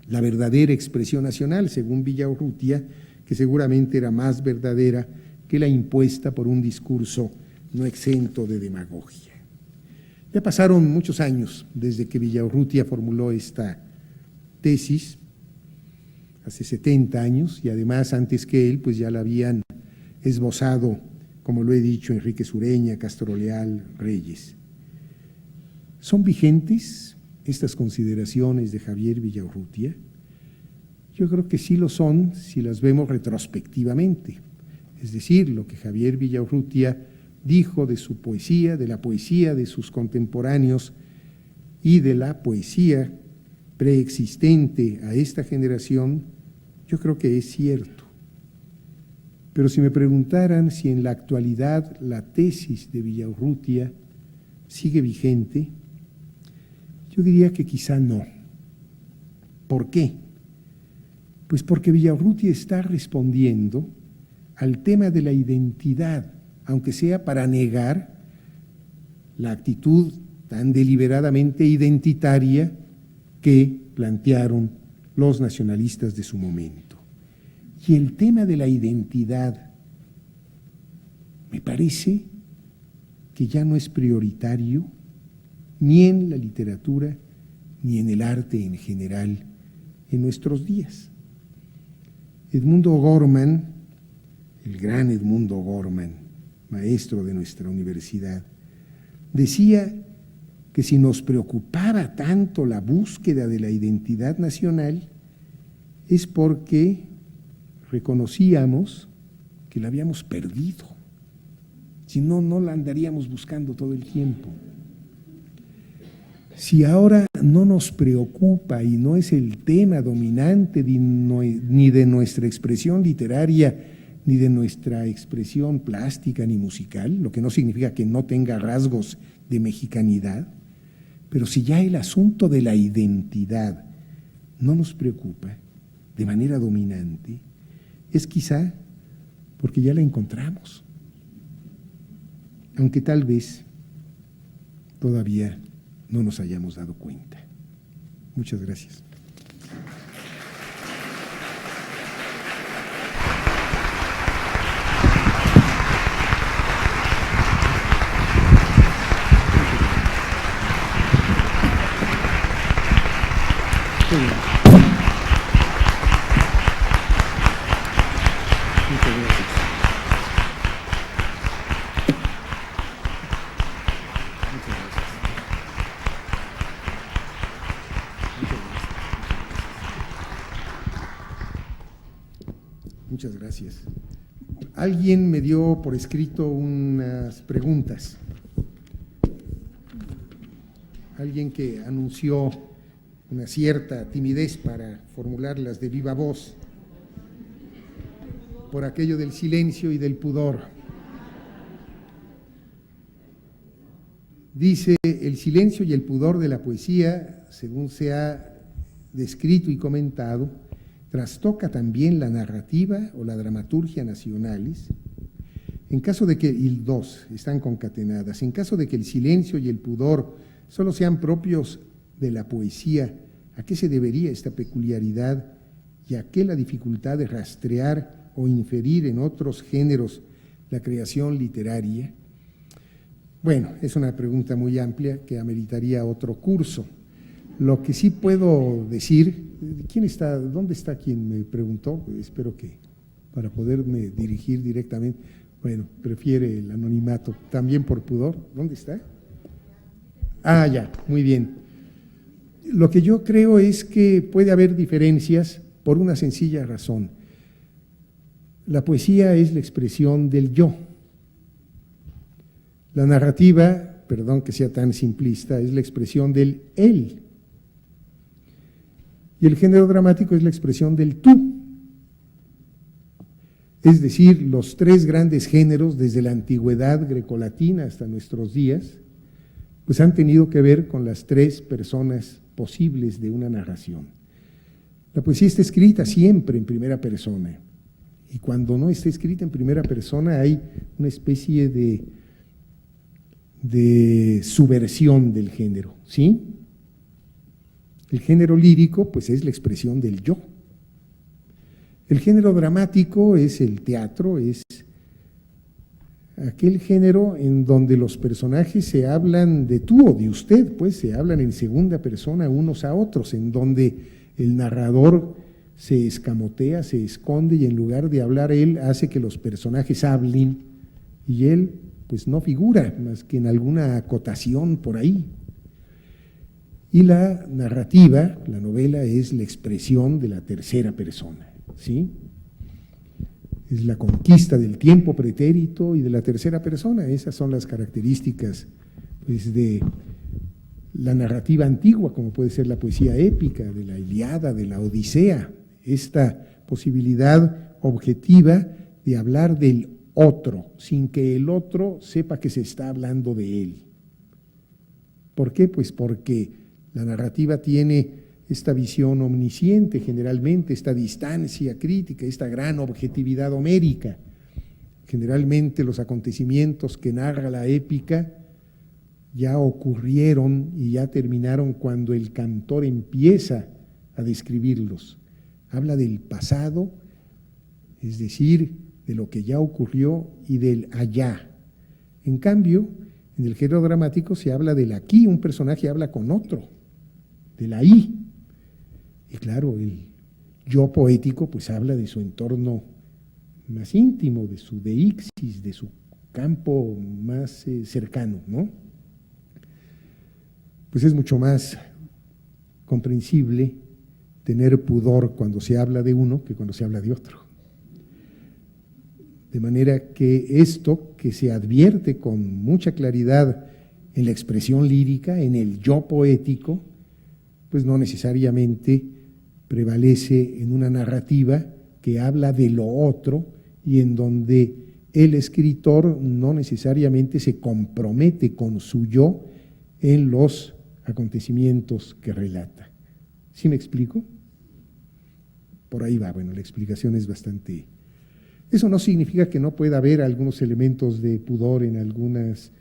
la verdadera expresión nacional, según Villaurrutia, que seguramente era más verdadera que la impuesta por un discurso no exento de demagogia. Ya pasaron muchos años desde que Villaurrutia formuló esta tesis, hace 70 años, y además antes que él, pues ya la habían esbozado, como lo he dicho, Enrique Sureña, Castro Leal, Reyes. ¿Son vigentes estas consideraciones de Javier Villaurrutia? Yo creo que sí lo son si las vemos retrospectivamente, es decir, lo que Javier Villaurrutia dijo de su poesía, de la poesía de sus contemporáneos y de la poesía preexistente a esta generación, yo creo que es cierto. Pero si me preguntaran si en la actualidad la tesis de Villaurrutia sigue vigente, yo diría que quizá no. ¿Por qué? Pues porque Villaurrutia está respondiendo al tema de la identidad, aunque sea para negar la actitud tan deliberadamente identitaria que plantearon los nacionalistas de su momento. Y el tema de la identidad me parece que ya no es prioritario ni en la literatura ni en el arte en general en nuestros días. Edmundo Gorman, el gran Edmundo Gorman, maestro de nuestra universidad, decía que si nos preocupaba tanto la búsqueda de la identidad nacional es porque reconocíamos que la habíamos perdido. Si no, no la andaríamos buscando todo el tiempo. Si ahora no nos preocupa y no es el tema dominante ni de nuestra expresión literaria, ni de nuestra expresión plástica ni musical, lo que no significa que no tenga rasgos de mexicanidad, pero si ya el asunto de la identidad no nos preocupa de manera dominante, es quizá porque ya la encontramos, aunque tal vez todavía no nos hayamos dado cuenta. Muchas gracias. Muchas gracias. Alguien me dio por escrito unas preguntas. Alguien que anunció una cierta timidez para formularlas de viva voz por aquello del silencio y del pudor. Dice, el silencio y el pudor de la poesía, según se ha descrito y comentado, trastoca también la narrativa o la dramaturgia nacionales. En caso de que, y dos están concatenadas, en caso de que el silencio y el pudor solo sean propios de la poesía, ¿a qué se debería esta peculiaridad y a qué la dificultad de rastrear o inferir en otros géneros la creación literaria? Bueno, es una pregunta muy amplia que ameritaría otro curso. Lo que sí puedo decir, ¿quién está, dónde está quien me preguntó? Espero que para poderme dirigir directamente, bueno, prefiere el anonimato, también por pudor. ¿Dónde está? Ah, ya, muy bien. Lo que yo creo es que puede haber diferencias por una sencilla razón. La poesía es la expresión del yo. La narrativa, perdón que sea tan simplista, es la expresión del él. Y el género dramático es la expresión del tú. Es decir, los tres grandes géneros, desde la antigüedad grecolatina hasta nuestros días, pues han tenido que ver con las tres personas posibles de una narración. La poesía está escrita siempre en primera persona, y cuando no está escrita en primera persona hay una especie de subversión del género, ¿sí? El género lírico, pues es la expresión del yo. El género dramático es el teatro, es aquel género en donde los personajes se hablan de tú o de usted, pues se hablan en segunda persona unos a otros, en donde el narrador se escamotea, se esconde y en lugar de hablar él hace que los personajes hablen y él pues no figura más que en alguna acotación por ahí. Y la narrativa, la novela, es la expresión de la tercera persona, ¿sí? Es la conquista del tiempo pretérito y de la tercera persona. Esas son las características pues, de la narrativa antigua, como puede ser la poesía épica, de la Ilíada, de la Odisea. Esta posibilidad objetiva de hablar del otro, sin que el otro sepa que se está hablando de él. ¿Por qué? Pues porque la narrativa tiene esta visión omnisciente, generalmente, esta distancia crítica, esta gran objetividad homérica. Generalmente los acontecimientos que narra la épica ya ocurrieron y ya terminaron cuando el cantor empieza a describirlos. Habla del pasado es decir, de lo que ya ocurrió y del allá. En cambio, en el género dramático se habla del aquí, un personaje habla con otro, del ahí. Y claro, el yo poético pues habla de su entorno más íntimo, de su deixis, de su campo más cercano, ¿no? Pues es mucho más comprensible tener pudor cuando se habla de uno que cuando se habla de otro. De manera que esto que se advierte con mucha claridad en la expresión lírica, en el yo poético, pues no necesariamente prevalece en una narrativa que habla de lo otro y en donde el escritor no necesariamente se compromete con su yo en los acontecimientos que relata. ¿Sí me explico? Por ahí va, bueno, la explicación es bastante. Eso no significa que no pueda haber algunos elementos de pudor en algunas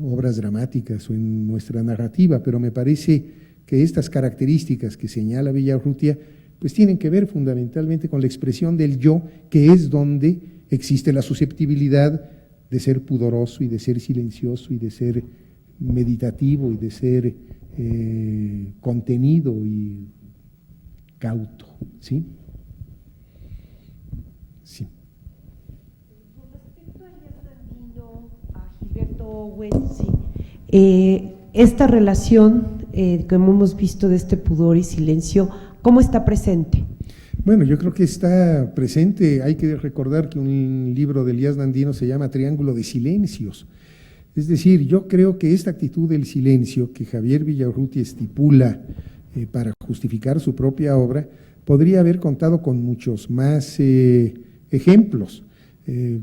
obras dramáticas o en nuestra narrativa, pero me parece que estas características que señala Villaurrutia pues tienen que ver fundamentalmente con la expresión del yo, que es donde existe la susceptibilidad de ser pudoroso y de ser silencioso y de ser meditativo y de ser contenido y cauto, ¿sí? Sí. Con respecto a Elías Nandino, a Gilberto Owen, sí. Esta relación que hemos visto de este pudor y silencio, ¿cómo está presente? Bueno, yo creo que está presente. Hay que recordar que un libro de Elías Nandino se llama Triángulo de Silencios. Es decir, yo creo que esta actitud del silencio que Javier Villaurrutia estipula para justificar su propia obra, podría haber contado con muchos más ejemplos.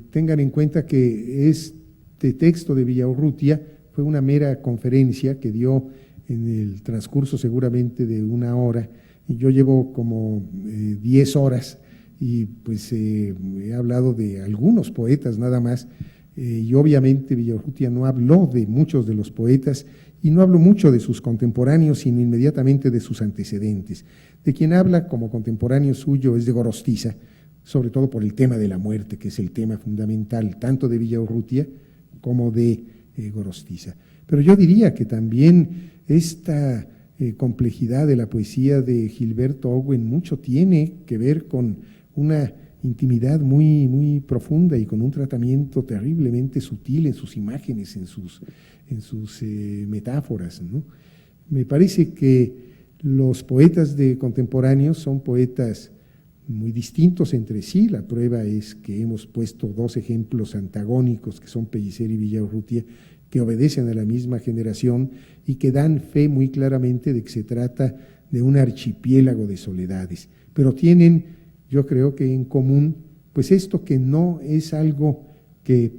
Tengan en cuenta que este texto de Villaurrutia fue una mera conferencia que dio en el transcurso seguramente de una hora. Yo llevo como 10 horas y pues he hablado de algunos poetas nada más, y obviamente Villaurrutia no habló de muchos de los poetas y no habló mucho de sus contemporáneos, sino inmediatamente de sus antecedentes. De quien habla como contemporáneo suyo es de Gorostiza, sobre todo por el tema de la muerte, que es el tema fundamental tanto de Villaurrutia como de Gorostiza. Pero yo diría que también esta complejidad de la poesía de Gilberto Owen mucho tiene que ver con una intimidad muy, muy profunda y con un tratamiento terriblemente sutil en sus imágenes, en sus metáforas, ¿no? Me parece que los poetas de contemporáneos son poetas muy distintos entre sí. La prueba es que hemos puesto dos ejemplos antagónicos, que son Pellicer y Villaurrutia, que obedecen a la misma generación y que dan fe muy claramente de que se trata de un archipiélago de soledades, pero tienen, yo creo que en común, pues esto que no es algo que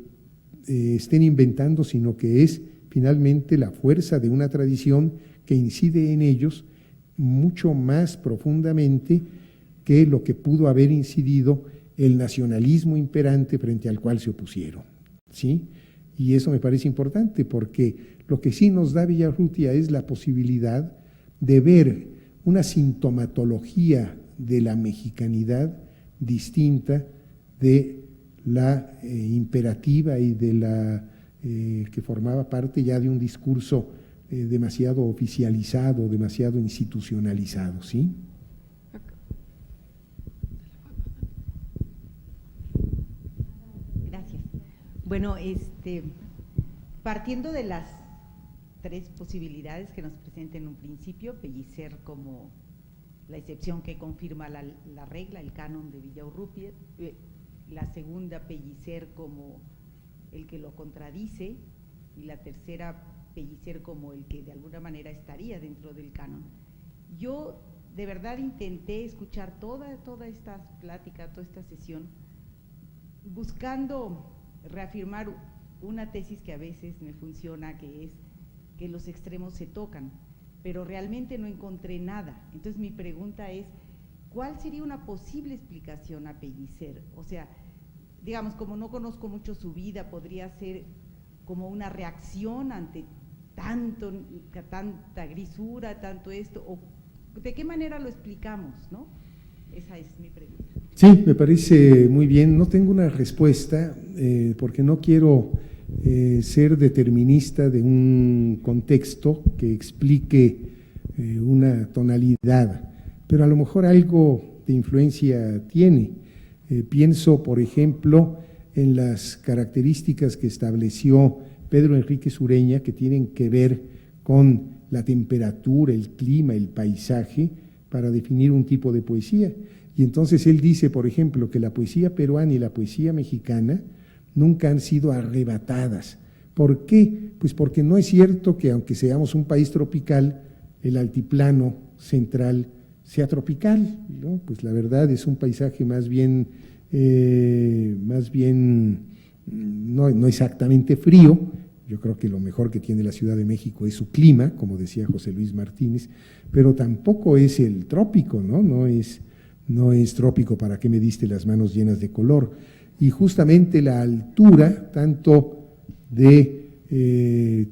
estén inventando, sino que es finalmente la fuerza de una tradición que incide en ellos mucho más profundamente que lo que pudo haber incidido el nacionalismo imperante frente al cual se opusieron, ¿sí? Y eso me parece importante porque lo que sí nos da Villaurrutia es la posibilidad de ver una sintomatología de la mexicanidad distinta de la imperativa y de la que formaba parte ya de un discurso demasiado oficializado, demasiado institucionalizado, ¿sí? Gracias. Bueno, partiendo de las tres posibilidades que nos presenta en un principio, Pellicer como la excepción que confirma la regla, el canon de Villaurrutia, la segunda Pellicer como el que lo contradice y la tercera Pellicer como el que de alguna manera estaría dentro del canon. Yo de verdad intenté escuchar toda esta plática, toda esta sesión, buscando reafirmar una tesis que a veces me funciona, que es que los extremos se tocan, pero realmente no encontré nada. Entonces mi pregunta es, ¿cuál sería una posible explicación a Pellicer? O sea, digamos, como no conozco mucho su vida, podría ser como una reacción ante tanta grisura, tanto esto, o ¿de qué manera lo explicamos, no? Esa es mi pregunta. Sí, me parece muy bien. No tengo una respuesta porque no quiero ser determinista de un contexto que explique una tonalidad, pero a lo mejor algo de influencia tiene. Pienso, por ejemplo, en las características que estableció Pedro Enríquez Ureña, que tienen que ver con la temperatura, el clima, el paisaje, para definir un tipo de poesía. Y entonces él dice, por ejemplo, que la poesía peruana y la poesía mexicana nunca han sido arrebatadas. ¿Por qué? Pues porque no es cierto que aunque seamos un país tropical, el altiplano central sea tropical, ¿no? Pues la verdad es un paisaje más bien no exactamente frío. Yo creo que lo mejor que tiene la Ciudad de México es su clima, como decía José Luis Martínez, pero tampoco es el trópico, ¿no? No es trópico, ¿para qué me diste las manos llenas de color? Y justamente la altura, tanto de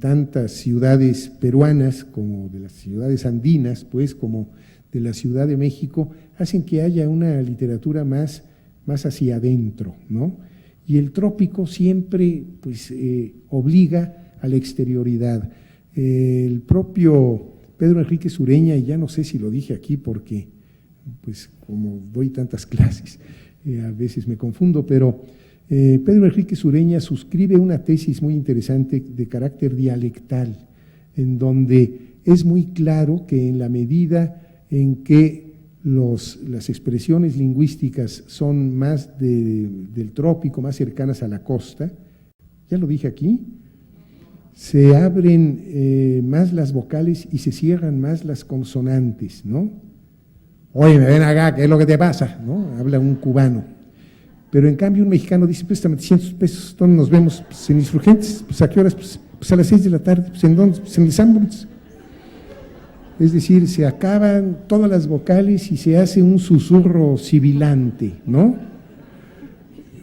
tantas ciudades peruanas como de las ciudades andinas, pues como de la Ciudad de México, hacen que haya una literatura más hacia adentro, ¿no? Y el trópico siempre pues obliga a la exterioridad. El propio Pedro Enríquez Ureña, y ya no sé si lo dije aquí porque pues como doy tantas clases, a veces me confundo, pero Pedro Enríquez Ureña suscribe una tesis muy interesante de carácter dialectal, en donde es muy claro que en la medida en que las expresiones lingüísticas son más del trópico, más cercanas a la costa, ya lo dije aquí, se abren más las vocales y se cierran más las consonantes, ¿no? Oye, me ven acá, ¿qué es lo que te pasa? ¿No? Habla un cubano. Pero en cambio un mexicano dice, préstame 300 pesos, ¿dónde nos vemos? Pues en Insurgentes. Pues ¿a qué horas? Pues a las 6 de la tarde. Pues ¿en dónde? Pues en el Sanborns. Es decir, se acaban todas las vocales y se hace un susurro sibilante, ¿no?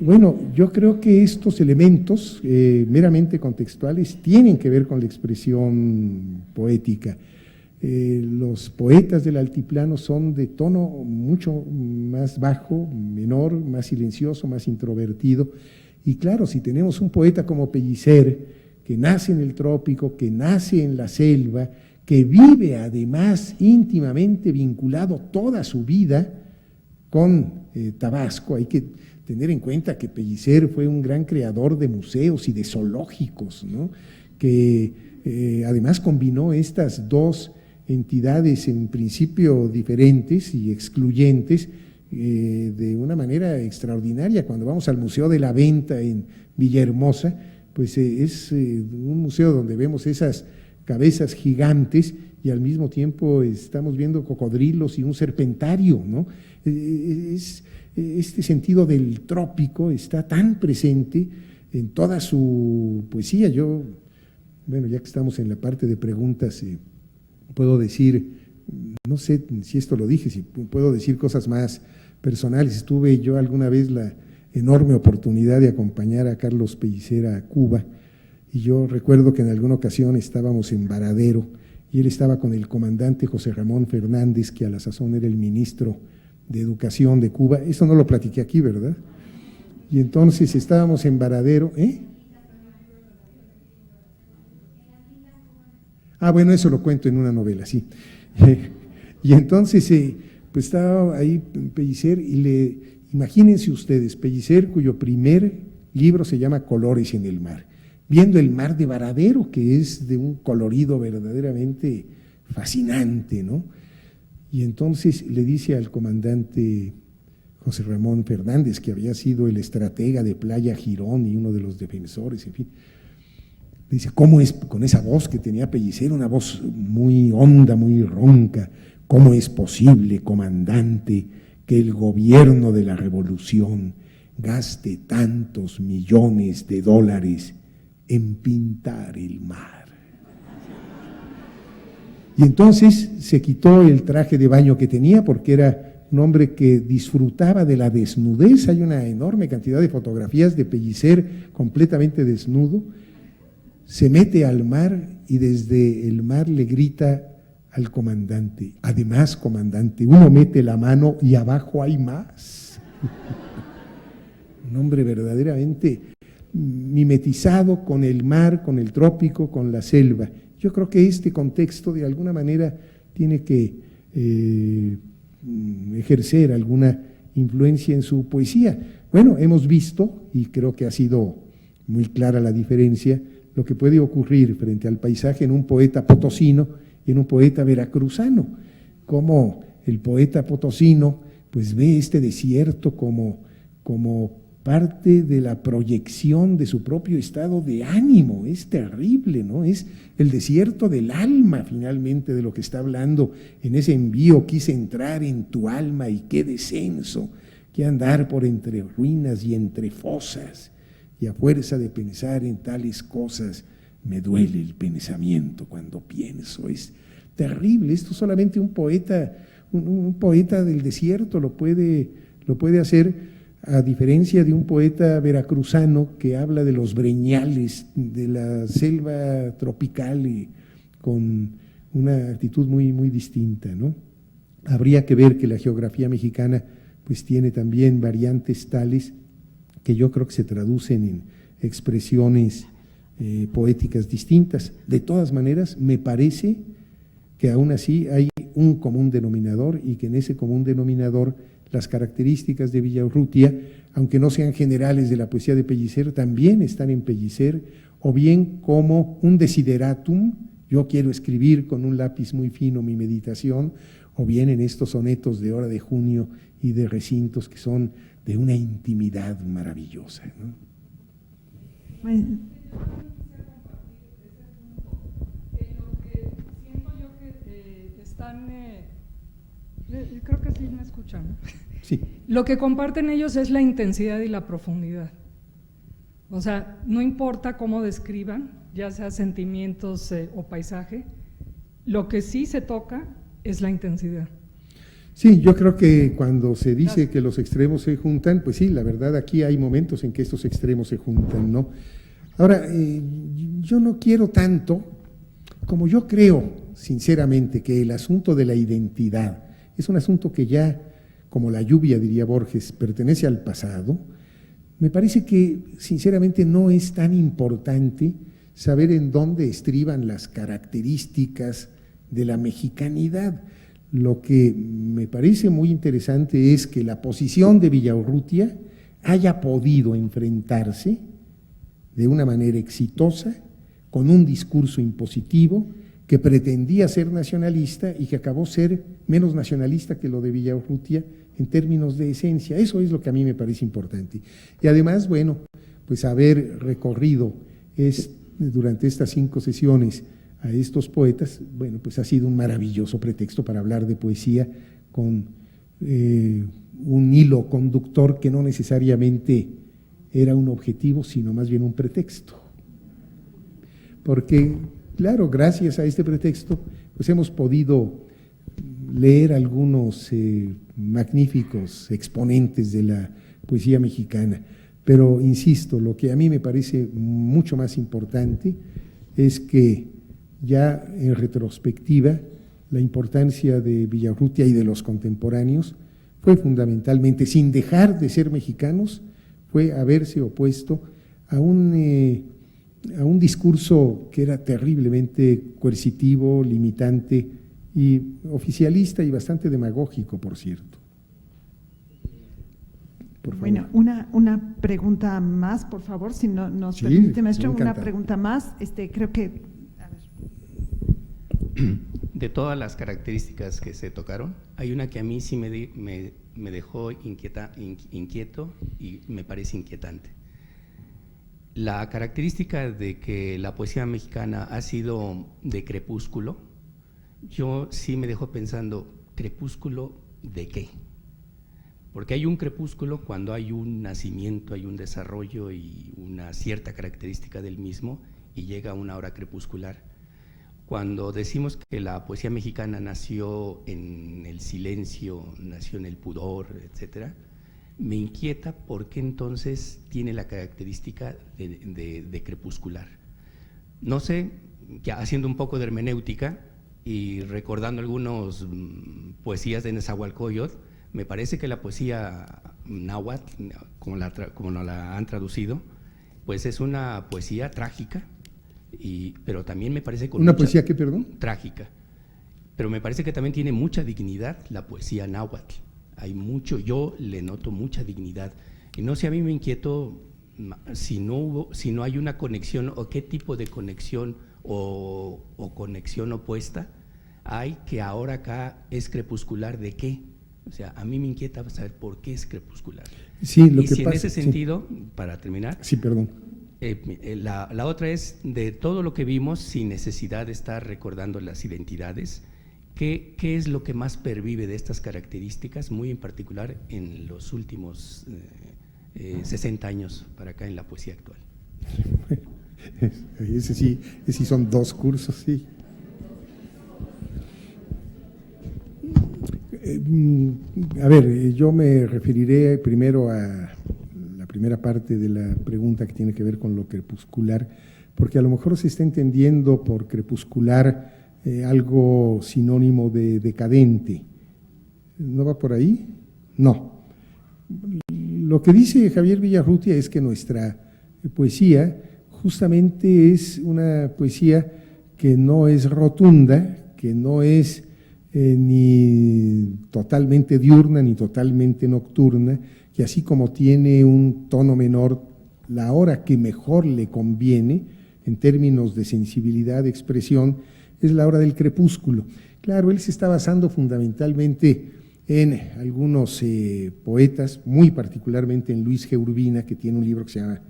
Bueno, yo creo que estos elementos meramente contextuales tienen que ver con la expresión poética. Los poetas del altiplano son de tono mucho más bajo, menor, más silencioso, más introvertido. Y claro, si tenemos un poeta como Pellicer, que nace en el trópico, que nace en la selva, que vive además íntimamente vinculado toda su vida con Tabasco, hay que tener en cuenta que Pellicer fue un gran creador de museos y de zoológicos, ¿no? Que además combinó estas dos entidades en principio diferentes y excluyentes de una manera extraordinaria. Cuando vamos al Museo de la Venta en Villahermosa, pues es un museo donde vemos esas cabezas gigantes y al mismo tiempo estamos viendo cocodrilos y un serpentario, ¿no? Este sentido del trópico está tan presente en toda su poesía. Yo, bueno, ya que estamos en la parte de preguntas, puedo decir, no sé si esto lo dije, si puedo decir cosas más personales. Tuve yo alguna vez la enorme oportunidad de acompañar a Carlos Pellicer a Cuba, y yo recuerdo que en alguna ocasión estábamos en Varadero y él estaba con el comandante José Ramón Fernández, que a la sazón era el ministro de Educación de Cuba. Eso no lo platiqué aquí, ¿verdad? Y entonces estábamos en Varadero, bueno, eso lo cuento en una novela, sí. Y entonces, pues estaba ahí Pellicer y imagínense ustedes, Pellicer, cuyo primer libro se llama Colores en el mar, viendo el mar de Varadero, que es de un colorido verdaderamente fascinante, ¿no? Y entonces le dice al comandante José Ramón Fernández, que había sido el estratega de Playa Girón y uno de los defensores, en fin, le dice, ¿cómo es, con esa voz que tenía Pellicer, una voz muy honda, muy ronca, cómo es posible, comandante, que el gobierno de la revolución gaste tantos millones de dólares en pintar el mar? Y entonces se quitó el traje de baño que tenía, porque era un hombre que disfrutaba de la desnudez. Hay una enorme cantidad de fotografías de Pellicer completamente desnudo. Se mete al mar y desde el mar le grita al comandante. Además, comandante, uno mete la mano y abajo hay más. Un hombre verdaderamente mimetizado con el mar, con el trópico, con la selva. Yo creo que este contexto de alguna manera tiene que ejercer alguna influencia en su poesía. Bueno, hemos visto, y creo que ha sido muy clara la diferencia, lo que puede ocurrir frente al paisaje en un poeta potosino y en un poeta veracruzano, como el poeta potosino pues ve este desierto como parte de la proyección de su propio estado de ánimo. Es terrible, ¿no? Es el desierto del alma, finalmente, de lo que está hablando en ese envío. Quise entrar en tu alma y qué descenso, que andar por entre ruinas y entre fosas, y a fuerza de pensar en tales cosas, me duele el pensamiento cuando pienso. Es terrible. Esto solamente un poeta del desierto lo puede hacer, a diferencia de un poeta veracruzano que habla de los breñales, de la selva tropical, y con una actitud muy, muy distinta, ¿no? Habría que ver que la geografía mexicana pues tiene también variantes tales que yo creo que se traducen en expresiones poéticas distintas. De todas maneras, me parece que aún así hay un común denominador, y que en ese común denominador las características de Villaurrutia, aunque no sean generales de la poesía de Pellicer, también están en Pellicer, o bien como un desideratum, yo quiero escribir con un lápiz muy fino mi meditación, o bien en estos sonetos de Hora de Junio y de Recintos, que son de una intimidad maravillosa, ¿no? Bueno. Lo que siento yo que están, creo que sí me escuchan, ¿no? Sí. Lo que comparten ellos es la intensidad y la profundidad. O sea, no importa cómo describan, ya sea sentimientos o paisaje, lo que sí se toca es la intensidad. Sí, yo creo que cuando se dice que los extremos se juntan, pues sí, la verdad aquí hay momentos en que estos extremos se juntan, ¿no? Ahora, yo no quiero tanto, como yo creo sinceramente que el asunto de la identidad es un asunto que ya, como la lluvia, diría Borges, pertenece al pasado. Me parece que sinceramente no es tan importante saber en dónde estriban las características de la mexicanidad. Lo que me parece muy interesante es que la posición de Villaurrutia haya podido enfrentarse de una manera exitosa con un discurso impositivo que pretendía ser nacionalista y que acabó ser menos nacionalista que lo de Villaurrutia en términos de esencia. Eso es lo que a mí me parece importante. Y además, bueno, pues haber recorrido durante estas 5 sesiones a estos poetas, bueno, pues ha sido un maravilloso pretexto para hablar de poesía con un hilo conductor que no necesariamente era un objetivo, sino más bien un pretexto. Porque, claro, gracias a este pretexto, pues hemos podido leer algunos magníficos exponentes de la poesía mexicana. Pero, insisto, lo que a mí me parece mucho más importante es que ya en retrospectiva, la importancia de Villaurrutia y de los contemporáneos fue fundamentalmente, sin dejar de ser mexicanos, fue haberse opuesto a un discurso que era terriblemente coercitivo, limitante y oficialista y bastante demagógico, por cierto. Por favor. Bueno, una pregunta más, por favor, si no nos Sí, permite, maestro, encantado. una pregunta más. Creo que… a ver. De todas las características que se tocaron, hay una que a mí sí me dejó inquieto y me parece inquietante. La característica de que la poesía mexicana ha sido de crepúsculo, yo sí me dejó pensando, ¿crepúsculo de qué? Porque hay un crepúsculo cuando hay un nacimiento, hay un desarrollo y una cierta característica del mismo, y llega una hora crepuscular. Cuando decimos que la poesía mexicana nació en el silencio, nació en el pudor, etcétera, me inquieta por qué entonces tiene la característica de crepuscular. No sé, ya haciendo un poco de hermenéutica, y recordando algunos poesías de Nezahualcóyotl, me parece que la poesía náhuatl, como nos la han traducido, pues es una poesía trágica, pero también me parece con ¿Una mucha, poesía qué, perdón? trágica, pero me parece que también tiene mucha dignidad la poesía náhuatl. Hay mucho, yo le noto mucha dignidad. Y no sé, a mí me inquietó si no hay una conexión o qué tipo de conexión o conexión opuesta hay, que ahora acá es crepuscular ¿de qué? O sea, a mí me inquieta saber por qué es crepuscular. Sí, lo y que si pasa, en ese sí. sentido, para terminar, Sí, perdón. la otra es de todo lo que vimos, sin necesidad de estar recordando las identidades, ¿qué es lo que más pervive de estas características, muy en particular en los últimos 60 años para acá en la poesía actual? Ese sí son 2 cursos, sí. A ver, yo me referiré primero a la primera parte de la pregunta que tiene que ver con lo crepuscular, porque a lo mejor se está entendiendo por crepuscular algo sinónimo de decadente. ¿No va por ahí? No. Lo que dice Javier Villarrutia es que nuestra poesía justamente es una poesía que no es rotunda, que no es ni totalmente diurna ni totalmente nocturna, que así como tiene un tono menor, la hora que mejor le conviene en términos de sensibilidad de expresión es la hora del crepúsculo. Claro, él se está basando fundamentalmente en algunos poetas, muy particularmente en Luis G. Urbina, que tiene un libro que se llama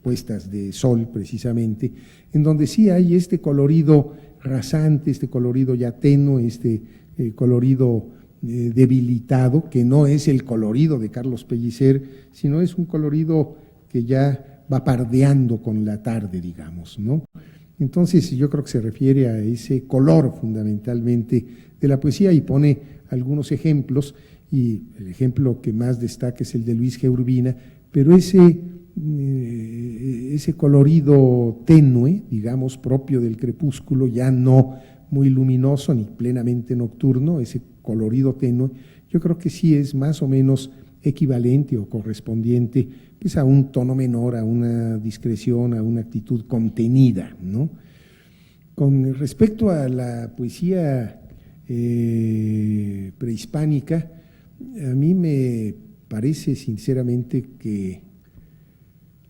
Puestas de Sol, precisamente, en donde sí hay este colorido rasante, este colorido ya tenue, este colorido debilitado, que no es el colorido de Carlos Pellicer, sino es un colorido que ya va pardeando con la tarde, digamos, ¿no? Entonces yo creo que se refiere a ese color fundamentalmente de la poesía y pone algunos ejemplos, y el ejemplo que más destaca es el de Luis G. Urbina, pero ese colorido tenue, digamos, propio del crepúsculo, ya no muy luminoso ni plenamente nocturno, ese colorido tenue, yo creo que sí es más o menos equivalente o correspondiente pues a un tono menor, a una discreción, a una actitud contenida, ¿no? Con respecto a la poesía prehispánica, a mí me parece sinceramente que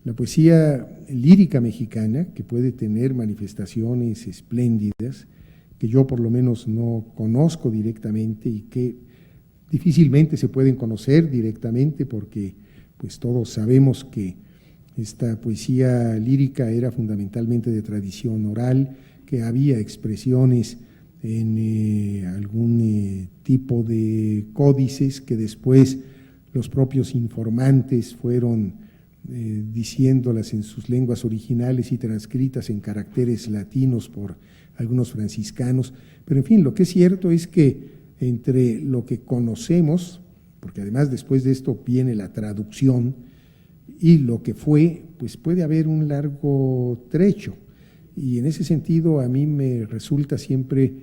la poesía lírica mexicana, que puede tener manifestaciones espléndidas, que yo por lo menos no conozco directamente y que difícilmente se pueden conocer directamente porque pues todos sabemos que esta poesía lírica era fundamentalmente de tradición oral, que había expresiones en algún tipo de códices que después los propios informantes fueron diciéndolas en sus lenguas originales y transcritas en caracteres latinos por algunos franciscanos, pero en fin, lo que es cierto es que entre lo que conocemos, porque además después de esto viene la traducción, y lo que fue, pues puede haber un largo trecho, y en ese sentido a mí me resulta siempre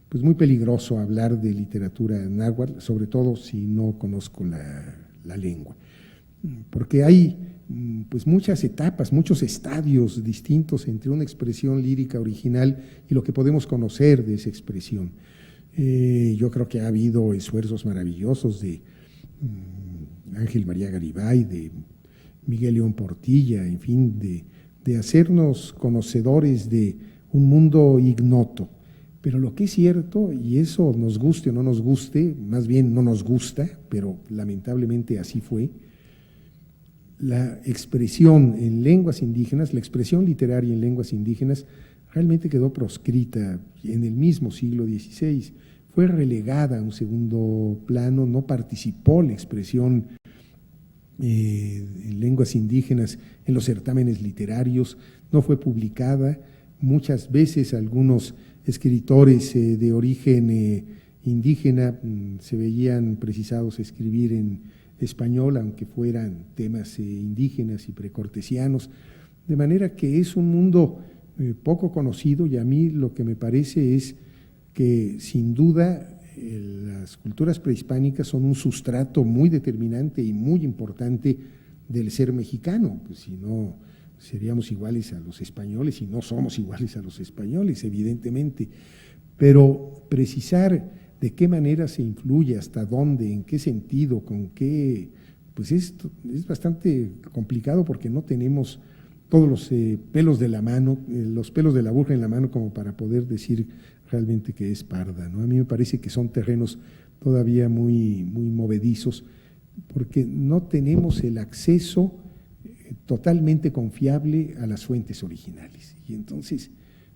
pues muy peligroso hablar de literatura náhuatl, sobre todo si no conozco la lengua, porque hay pues muchas etapas, muchos estadios distintos entre una expresión lírica original y lo que podemos conocer de esa expresión. Yo creo que ha habido esfuerzos maravillosos de Ángel María Garibay, de Miguel León Portilla, en fin, de hacernos conocedores de un mundo ignoto. Pero lo que es cierto, y eso nos guste o no nos guste, más bien no nos gusta, pero lamentablemente así fue, la expresión en lenguas indígenas, la expresión literaria en lenguas indígenas realmente quedó proscrita en el mismo siglo XVI, fue relegada a un segundo plano, no participó la expresión en lenguas indígenas en los certámenes literarios, no fue publicada, muchas veces algunos escritores de origen indígena se veían precisados a escribir en español, aunque fueran temas indígenas y precortesianos, de manera que es un mundo poco conocido, y a mí lo que me parece es que sin duda las culturas prehispánicas son un sustrato muy determinante y muy importante del ser mexicano, pues si no seríamos iguales a los españoles y no somos iguales a los españoles, evidentemente, pero precisar de qué manera se influye, hasta dónde, en qué sentido, con qué, pues es bastante complicado porque no tenemos todos los pelos de la mano, los pelos de la aguja en la mano como para poder decir realmente que es parda, ¿no? A mí me parece que son terrenos todavía muy movedizos porque no tenemos el acceso totalmente confiable a las fuentes originales y entonces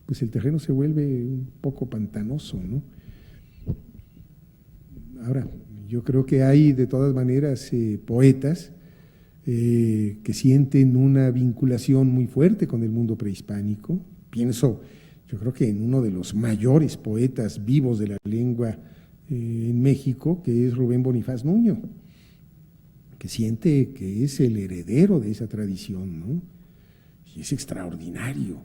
pues el terreno se vuelve un poco pantanoso, ¿no? Ahora, yo creo que hay de todas maneras poetas que sienten una vinculación muy fuerte con el mundo prehispánico. Pienso, yo creo que en uno de los mayores poetas vivos de la lengua en México, que es Rubén Bonifaz Nuño, que siente que es el heredero de esa tradición, ¿no? Y es extraordinario.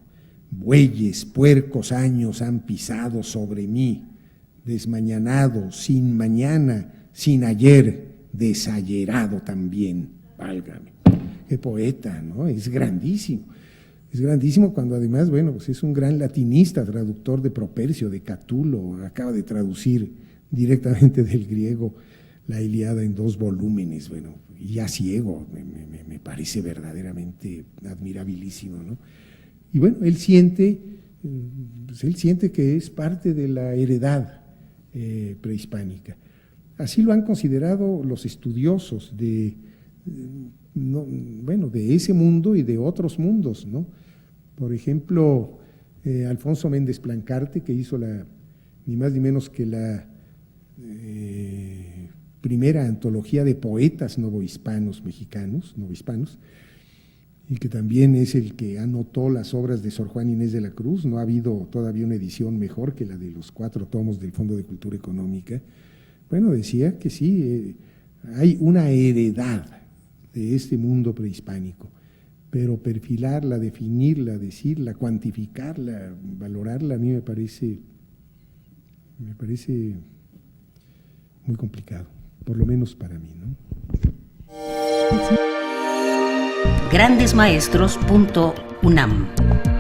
Bueyes, puercos años han pisado sobre mí, desmañanado, sin mañana, sin ayer, desayerado también. Válgame, qué poeta, ¿no? Es grandísimo cuando además, bueno, pues es un gran latinista, traductor de Propercio, de Catulo, acaba de traducir directamente del griego la Ilíada en 2 volúmenes, bueno, y ya ciego, me parece verdaderamente admirabilísimo, ¿no? Y bueno, él siente que es parte de la heredad prehispánica. Así lo han considerado los estudiosos de ese mundo y de otros mundos, ¿no? Por ejemplo, Alfonso Méndez Plancarte, que hizo ni más ni menos que la primera antología de poetas novohispanos mexicanos, novohispanos, y que también es el que anotó las obras de Sor Juana Inés de la Cruz. No ha habido todavía una edición mejor que la de los 4 tomos del Fondo de Cultura Económica. Bueno, decía que sí, hay una heredad de este mundo prehispánico, pero perfilarla, definirla, decirla, cuantificarla, valorarla, a mí me parece muy complicado, por lo menos para mí, ¿no? grandesmaestros.unam